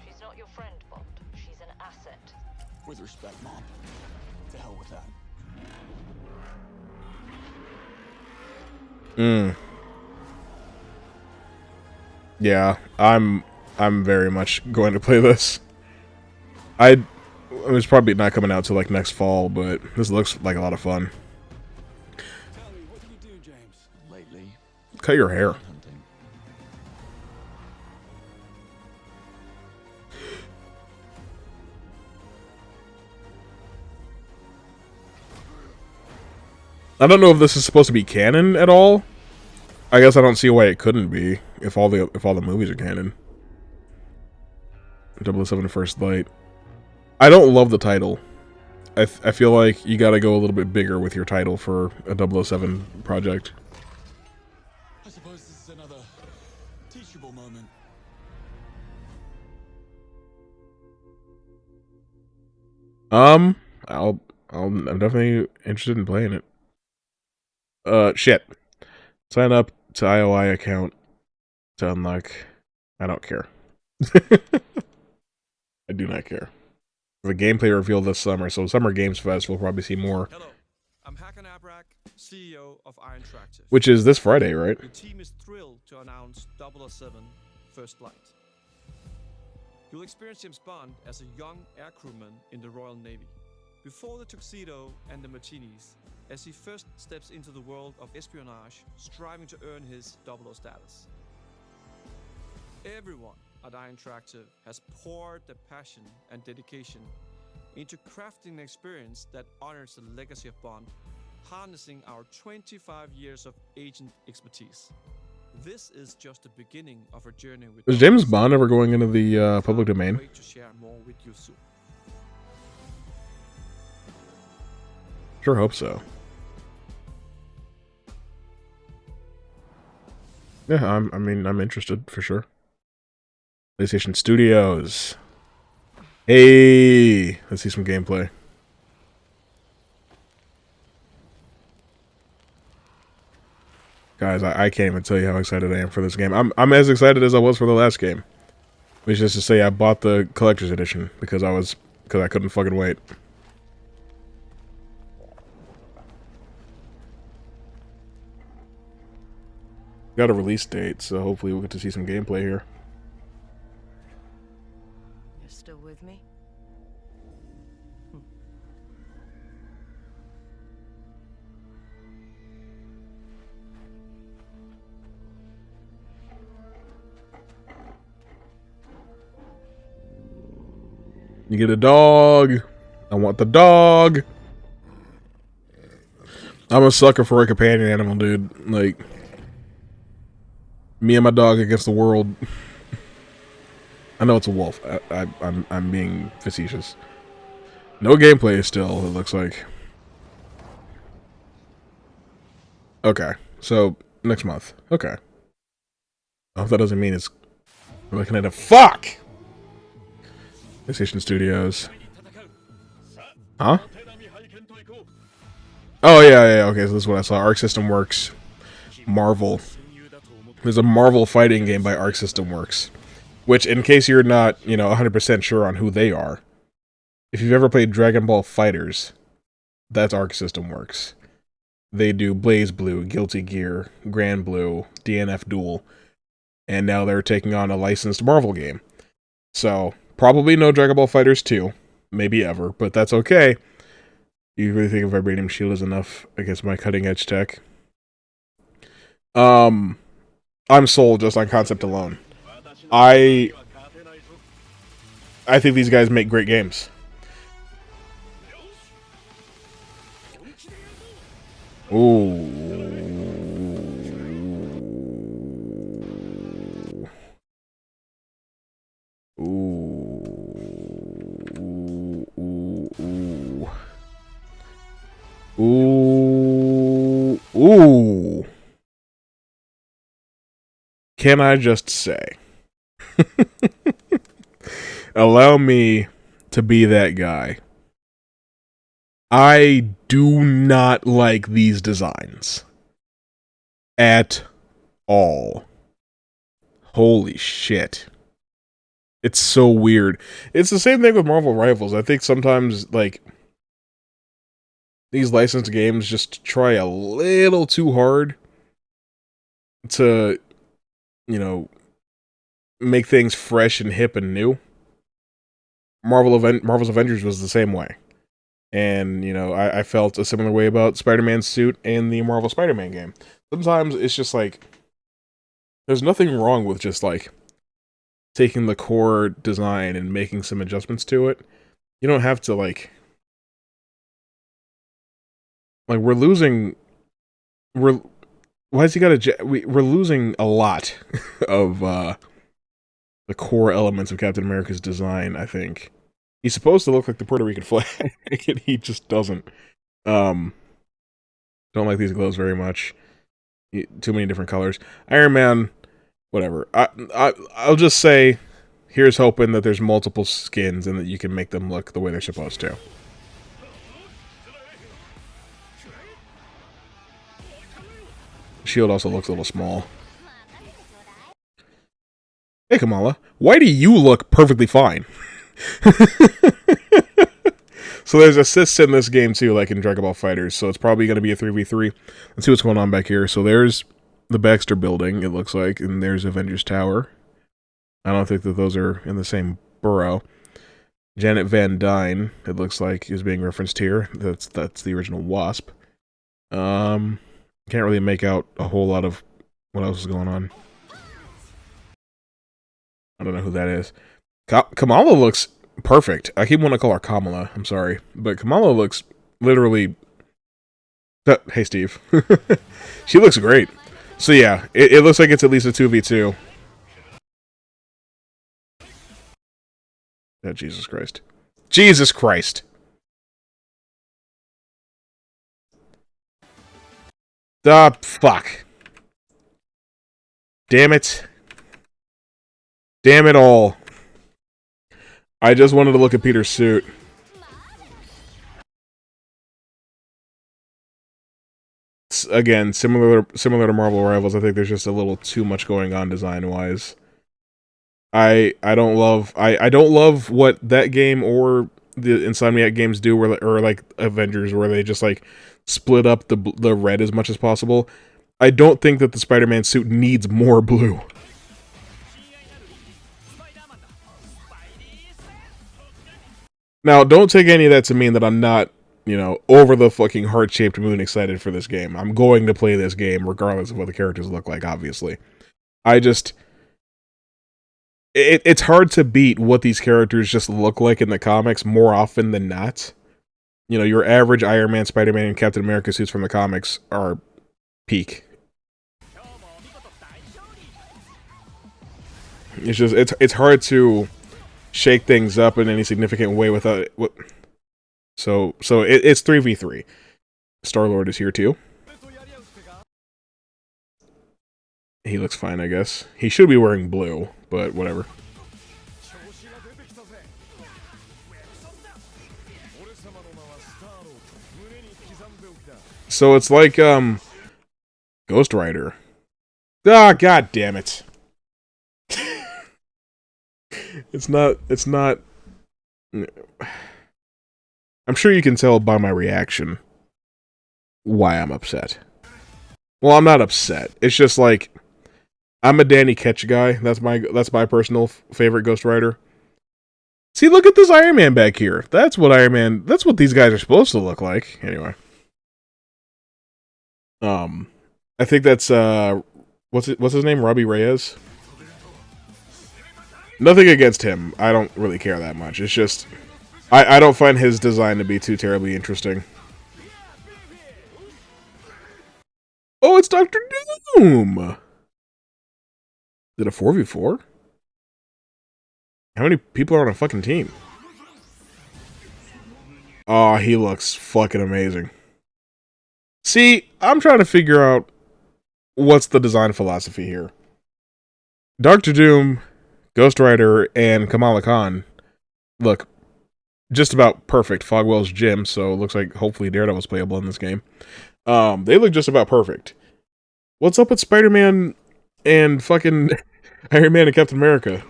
S22: She's not your friend, Bond. She's an asset.
S23: With respect, Mom. To hell with that.
S1: Yeah, I'm very much going to play this. It was probably not coming out till like next fall, but this looks like a lot of fun.
S23: Tell me, what do you do, James? Lately.
S1: Cut your hair. I don't know if this is supposed to be canon at all. I guess I don't see why it couldn't be if all the movies are canon. 007 First Light. I don't love the title. I feel like you got to go a little bit bigger with your title for a 007 project.
S23: I suppose this is another teachable moment.
S1: I'm definitely interested in playing it. Shit. Sign up to IOI account to unlock I don't care. I do not care. The gameplay reveal this summer, so Summer Games Fest we'll probably see more.
S5: Hello, I'm Hakan Abrak, CEO of Interactive.
S1: Which is this Friday, right?
S5: The team is thrilled to announce 007 First Light. You'll experience James Bond as a young air crewman in the Royal Navy. Before the tuxedo and the martinis, as he first steps into the world of espionage, striving to earn his 00 status. Everyone at Interactive has poured their passion and dedication into crafting an experience that honors the legacy of Bond, harnessing our 25 years of agent expertise. This is just the beginning of our journey with
S1: Is James Bond ever going into the public domain?
S5: Wait to share more with you soon.
S1: Sure hope so. Yeah, I'm interested for sure. PlayStation Studios. Hey, let's see some gameplay. Guys, I can't even tell you how excited I am for this game. I'm as excited as I was for the last game. Which is to say, I bought the collector's edition because I couldn't fucking wait. Got a release date, so hopefully we'll get to see some gameplay here.
S22: You're still with me?
S1: You get a dog. I want the dog. I'm a sucker for a companion animal, dude. Like, me and my dog against the world. I know it's a wolf. I'm being facetious. No gameplay still, it looks like. Okay, so next month. Okay. Oh, that doesn't mean it's. We're looking at a fuck. PlayStation Studios. Huh? Oh yeah. Okay, so this is what I saw. Arc System Works. Marvel. There's a Marvel fighting game by Arc System Works. Which, in case you're not, 100% sure on who they are, if you've ever played Dragon Ball FighterZ, that's Arc System Works. They do Blaze Blue, Guilty Gear, Grand Blue, DNF Duel, and now they're taking on a licensed Marvel game. So, probably no Dragon Ball FighterZ 2, maybe ever, but that's okay. You really think a Vibranium Shield is enough against my cutting-edge tech? I'm sold just on concept alone. I think these guys make great games. Ooh. Ooh. Can I just say? Allow me to be that guy. I do not like these designs. At all. Holy shit. It's so weird. It's the same thing with Marvel Rivals. I think sometimes, like, these licensed games just try a little too hard to, make things fresh and hip and new. Marvel's Avengers was the same way. And, I felt a similar way about Spider-Man's suit in the Marvel Spider-Man game. Sometimes it's just like, there's nothing wrong with just, like, taking the core design and making some adjustments to it. You don't have to, like we're losing... Why has he got we're losing a lot of, the core elements of Captain America's design, I think. He's supposed to look like the Puerto Rican flag, and he just doesn't. Don't like these gloves very much. Too many different colors. Iron Man, whatever. I'll just say, here's hoping that there's multiple skins and that you can make them look the way they're supposed to. Shield also looks a little small. Hey, Kamala. Why do you look perfectly fine? So there's assists in this game too, like in Dragon Ball FighterZ, so it's probably going to be a 3v3. Let's see what's going on back here. So there's the Baxter building, it looks like, and there's Avengers Tower. I don't think that those are in the same borough. Janet Van Dyne, it looks like, is being referenced here. That's the original Wasp. Can't really make out a whole lot of what else is going on. I don't know who that is. Kamala looks perfect. I keep wanting to call her Kamala. I'm sorry. But Kamala looks literally... Hey, Steve. She looks great. So yeah, it looks like it's at least a 2v2. Oh, Jesus Christ. Jesus Christ! Ah, fuck. Damn it. Damn it all. I just wanted to look at Peter's suit. Again, similar to Marvel Rivals, I think there's just a little too much going on design-wise. I don't love what that game or the Insomniac games do, or like Avengers, where they just like split up the red as much as possible. I don't think that the Spider-Man suit needs more blue. Now, don't take any of that to mean that I'm not, you know, over the fucking heart-shaped moon excited for this game. I'm going to play this game regardless of what the characters look like, obviously. I just... It's hard to beat what these characters just look like in the comics more often than not. You know, your average Iron Man, Spider-Man, and Captain America suits from the comics are peak. It's just, it's hard to shake things up in any significant way without it. So it's 3v3. Star-Lord is here too. He looks fine, I guess. He should be wearing blue, but whatever. So it's like, Ghost Rider. Ah, god damn it. It's not... I'm sure you can tell by my reaction why I'm upset. Well, I'm not upset. It's just like, I'm a Danny Ketch guy. That's my personal favorite Ghost Rider. See, look at this Iron Man back here. That's what these guys are supposed to look like. Anyway. I think that's, what's his name? Robbie Reyes? Nothing against him. I don't really care that much. It's just, I don't find his design to be too terribly interesting. Oh, it's Dr. Doom! Is it a 4v4? How many people are on a fucking team? Oh, he looks fucking amazing. See, I'm trying to figure out what's the design philosophy here. Dr. Doom, Ghost Rider, and Kamala Khan look just about perfect. Fogwell's Jim, so it looks like hopefully Daredevil's playable in this game. They look just about perfect. What's up with Spider-Man and fucking Iron Man and Captain America?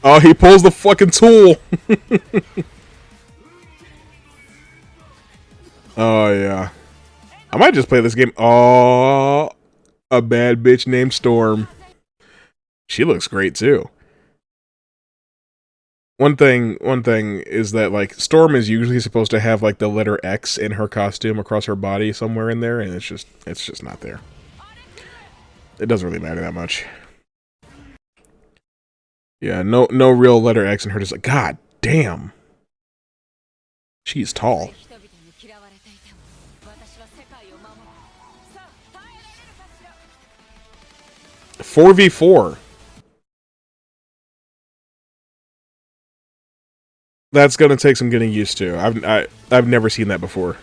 S1: Oh, he pulls the fucking tool! Oh, yeah. I might just play this game. Oh, a bad bitch named Storm. She looks great, too. One thing is that, like, Storm is usually supposed to have, like, the letter X in her costume across her body somewhere in there, and it's just not there. It doesn't really matter that much. Yeah, no real letter X in her. Just like, god damn. She's tall. 4v4. That's gonna take some getting used to. I've never seen that before.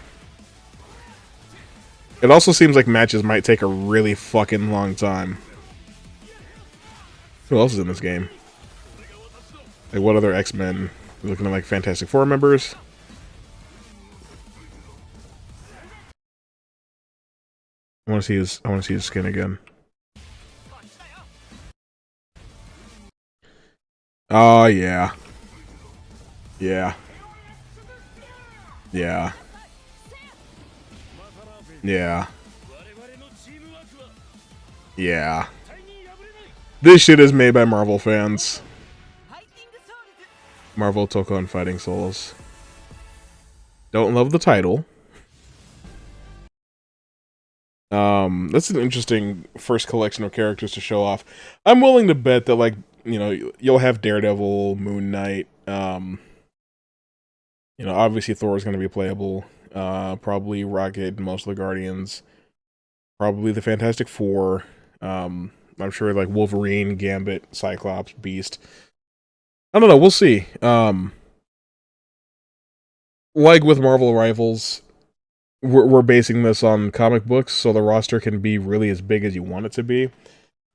S1: It also seems like matches might take a really fucking long time. Who else is in this game? Like, what other X-Men? We're looking at, like, Fantastic Four members. I want to see his skin again. Oh, yeah. Yeah. Yeah. Yeah. Yeah. This shit is made by Marvel fans. Marvel took on Fighting Souls. Don't love the title. That's an interesting first collection of characters to show off. I'm willing to bet that, like, you know, you'll have Daredevil, Moon Knight, you know, obviously Thor is going to be playable, probably Rocket, most of the Guardians, probably the Fantastic Four, I'm sure, like, Wolverine, Gambit, Cyclops, Beast. I don't know, we'll see. Like with Marvel Rivals, we're basing this on comic books, so the roster can be really as big as you want it to be.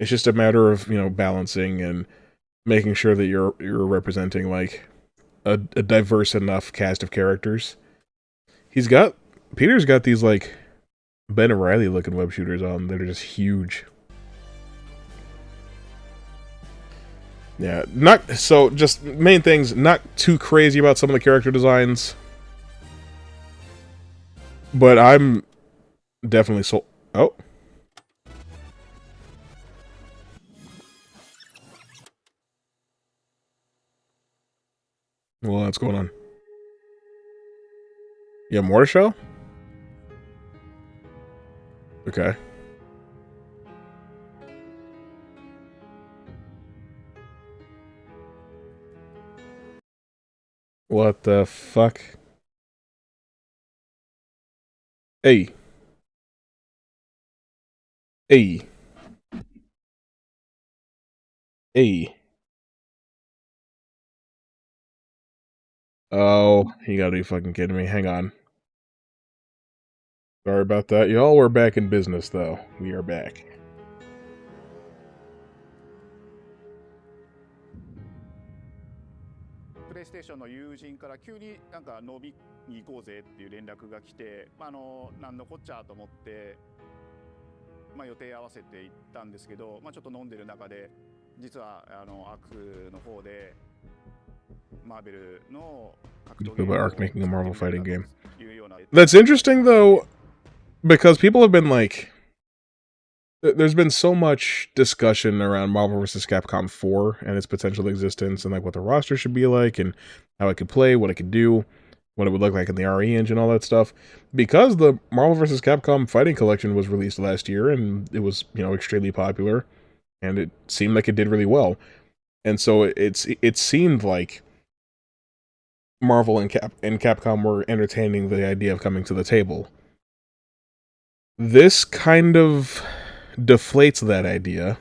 S1: It's just a matter of, you know, balancing and making sure that you're representing, like, a diverse enough cast of characters. Peter's got these, like, Ben and Riley looking web shooters on that are just huge. Yeah, just main things, not too crazy about some of the character designs. But I'm definitely sold. Oh. Well, what's going on? You have more to show? Okay. What the fuck? Hey. Hey. Hey. Oh, you gotta be fucking kidding me. Hang on. Sorry about that, y'all. We're back in business, though. We are back.
S4: PlayStation の友人から急になんか飲みに行こうぜっていう連絡が来て、なんのこっちゃと思って、予定合わせて行ったんですけど、ちょっと飲んでる中で、実はアークの方でマーベルの格闘ゲームを
S1: Arc making a Marvel fighting game. That's interesting, though, because people have been like, there's been so much discussion around Marvel vs. Capcom 4 and its potential existence and like what the roster should be like and how it could play, what it could do, what it would look like in the RE engine, all that stuff. Because the Marvel vs. Capcom Fighting Collection was released last year and it was, you know, extremely popular and it seemed like it did really well. And so it seemed like Marvel and Capcom were entertaining the idea of coming to the table. This kind of deflates that idea.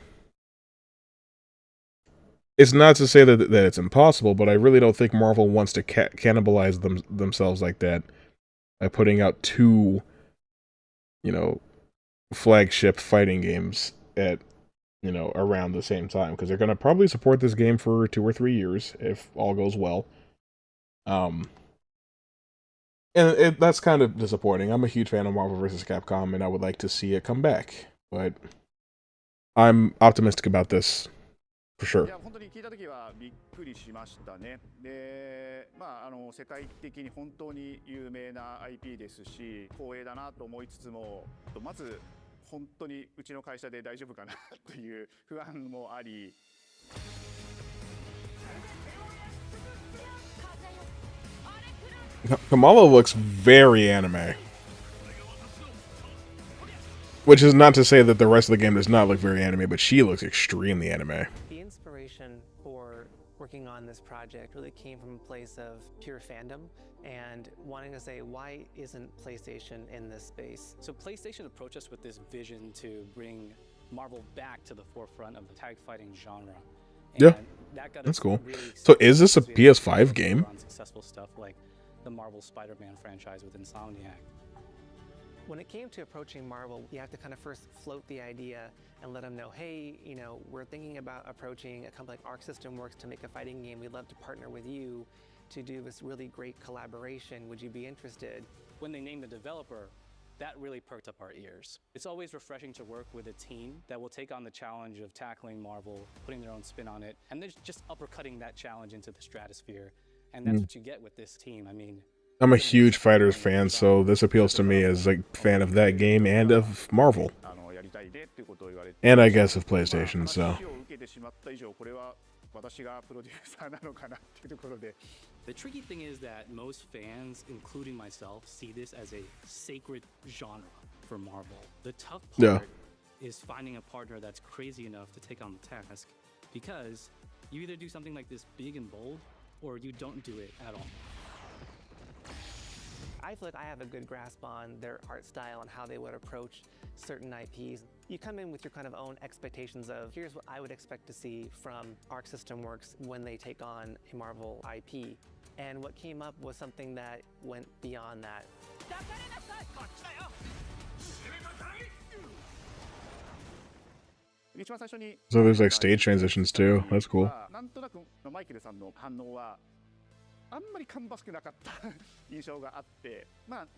S1: It's not to say that it's impossible, but I really don't think Marvel wants to cannibalize themselves like that by putting out two, you know, flagship fighting games at, you know, around the same time, because they're going to probably support this game for 2 or 3 years if all goes well. And that's kind of disappointing. I'm a huge fan of Marvel vs. Capcom, and I would like to see it come back, but I'm optimistic about this, for sure.
S4: いや本当に聞いた時はびっくりしましたね。で、世界的に本当に有名な IP ですし、光栄だなと思いつつも、まず本当にうちの会社で大丈夫かなという不安もあり。
S1: Kamala looks very anime. Which is not to say that the rest of the game does not look very anime, but she looks extremely anime.
S2: The inspiration for working on this project really came from a place of pure fandom and wanting to say, why isn't PlayStation in this space?
S8: So PlayStation approached us with this vision to bring Marvel back to the forefront of the tag fighting genre.
S1: Yeah, that's cool. So is this a PS5 game?
S8: Successful stuff like the Marvel Spider-Man franchise with Insomniac.
S2: When it came to approaching Marvel, you have to kind of first float the idea and let them know, hey, you know, we're thinking about approaching a company like Arc System Works to make a fighting game. We'd love to partner with you to do this really great collaboration. Would you be interested?
S8: When they named the developer, that really perked up our ears. It's always refreshing to work with a team that will take on the challenge of tackling Marvel, putting their own spin on it, and then just uppercutting that challenge into the stratosphere. And that's what you get with this team. I mean,
S1: I'm a huge Fighters fan, so this appeals to me as a fan of that game and of Marvel. And I guess of PlayStation, so.
S8: The tricky thing is that most fans, including myself, see this as a sacred genre for Marvel. The tough part is finding a partner that's crazy enough to take on the task, because you either do something like this big and bold, or you don't do it at all.
S2: I feel like I have a good grasp on their art style and how they would approach certain IPs. You come in with your kind of own expectations of, here's what I would expect to see from Arc System Works when they take on a Marvel IP. And what came up was something that went beyond that.
S1: So there's like stage transitions too. That's cool.
S4: あんまり芳しくなかった印象があって、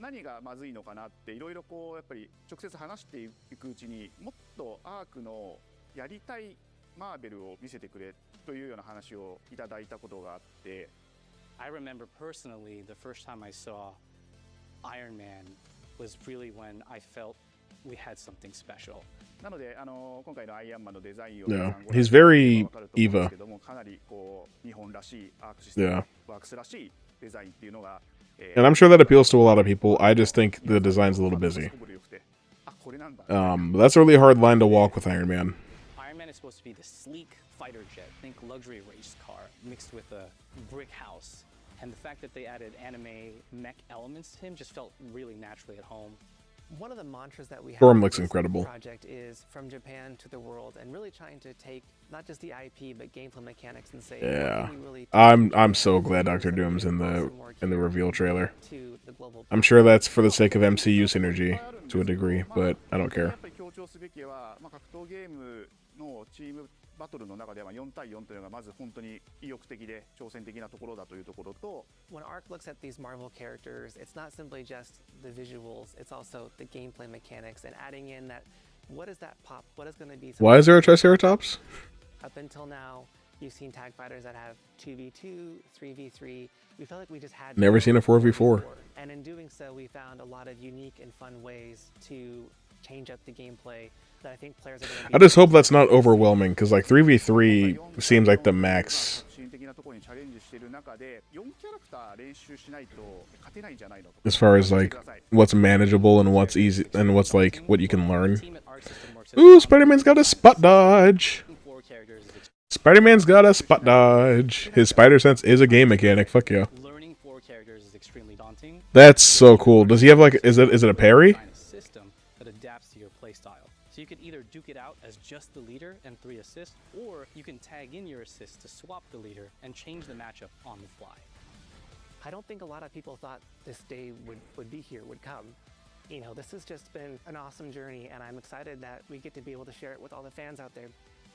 S4: 何がまずいのかなっていろいろこうやっぱり直接話していくうちにもっとアークのやりたいマーベルを見せてくれというような話をいただいたことがあって。
S8: I remember personally the first time I saw Iron Man was really when I felt we had something special.
S4: なので今回のアイアンマンのデザインを
S1: Yeah, he's very Eva.
S4: かなりこう日本らしいアークシステムワークスらしいデザインっていうのが
S1: And I'm sure that appeals to a lot of people. I just think the design's a little busy. That's a really hard line to walk with Iron Man.
S8: Iron Man is supposed to be the sleek fighter jet, think luxury race car mixed with a brick house. And the fact that they added anime mech elements to him just felt really naturally at home.
S2: One of the mantras that we have
S1: Storm looks incredible.
S2: Project is from Japan to the world, and really trying to take not just the IP but gameplay mechanics and say,
S1: yeah, I'm so glad Dr. Doom's in the reveal trailer. I'm sure that's for the sake of MCU synergy to a degree, but I don't care.
S4: バトルの中では4対4というのがまず本当に意欲的で挑戦的なところだというところと
S2: When Arc looks at these Marvel characters, it's not simply just the visuals, it's also the gameplay mechanics and adding in that what is that pop? What is going to be
S1: Why is there a Triceratops?
S2: Up until now, you've seen tag fighters that have 2v2, 3v3. We felt like we just had
S1: Never seen a 4v4.
S2: And in doing so, we found a lot of unique and fun ways to change up the gameplay. I think players are
S1: I just hope that's not overwhelming, because like 3v3 seems like the max. As far as like what's manageable and what's easy and what's like what you can learn. Ooh, Spider-Man's got a spot dodge. Spider-Man's got a spot dodge. His spider sense is a game mechanic. Fuck yeah.
S8: Learning 4 characters is extremely daunting.
S1: That's so cool. Does he have like is it a parry?
S8: System that adapts to your playstyle. So you could either duke it out as just the leader and 3 assists, or you can tag in your assists to swap the leader and change the matchup on the fly.
S2: I don't think a lot of people thought this day would be here, would come. You know, this has just been an awesome journey, and I'm excited that we get to be able to share it with all the fans out there.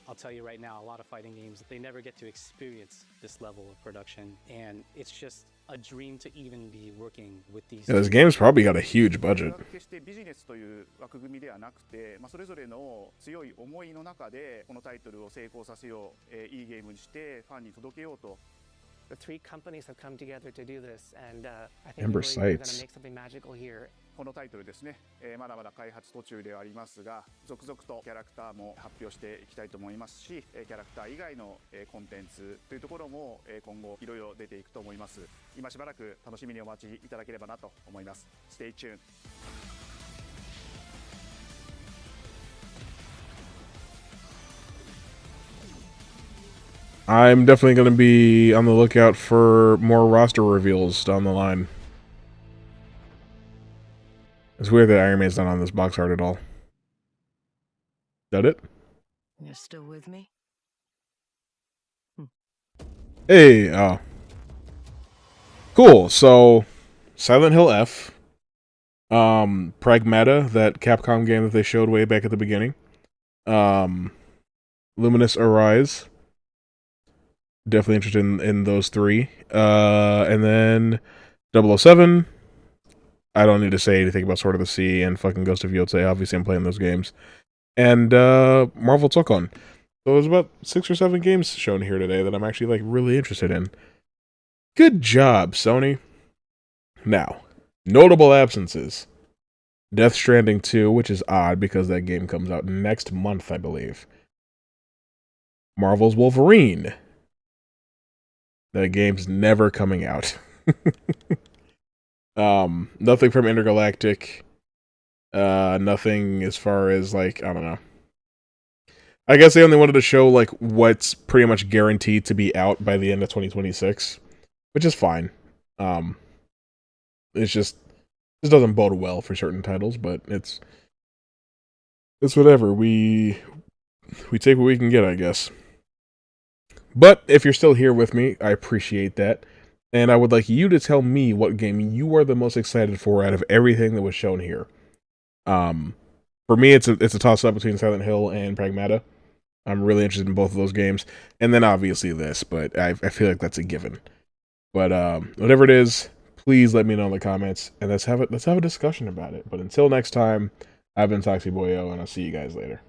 S8: I'll tell you right now, a lot of fighting games, they never get to experience this level of production, and it's just a dream to even be working with these.
S1: Yeah, this game's probably got a huge budget.
S4: 決してビジネスという枠組みではなくて、それぞれの強い思いの中でこのタイトルを成功させよう、いいゲームにしてファンに届けようと。
S2: The 3 companies have come together to do this, and I think we're going to make something magical here.
S4: このタイトルですね、まだまだ開発途中ではありますが、続々とキャラクターも発表していきたいと思いますし、キャラクター以外のコンテンツというところも今後いろいろ出ていくと思います。今しばらく楽しみにお待ちいただければなと思います。Stay tuned.
S1: I'm definitely going to be on the lookout for more roster reveals down the line. It's weird that Iron Man's not on this box art at all. Is that it?
S22: You're still with me?
S1: Hey, oh. Cool, so Silent Hill F. Pragmata, that Capcom game that they showed way back at the beginning. Luminous Arise. Definitely interested in those 3. And then 007. I don't need to say anything about Sword of the Sea and fucking Ghost of Yotei. Obviously, I'm playing those games. And Marvel took on. So there's about 6 or 7 games shown here today that I'm actually like really interested in. Good job, Sony. Now, notable absences. Death Stranding 2, which is odd because that game comes out next month, I believe. Marvel's Wolverine. That game's never coming out. Nothing from Intergalactic. Nothing as far as, like, I don't know. I guess they only wanted to show, like, what's pretty much guaranteed to be out by the end of 2026, which is fine. It's just, this doesn't bode well for certain titles, but it's whatever. We take what we can get, I guess. But if you're still here with me, I appreciate that. And I would like you to tell me what game you are the most excited for out of everything that was shown here. For me, it's a toss-up between Silent Hill and Pragmata. I'm really interested in both of those games. And then obviously this, but I feel like that's a given. But whatever it is, please let me know in the comments, and let's have a discussion about it. But until next time, I've been Toxy Boyo, and I'll see you guys later.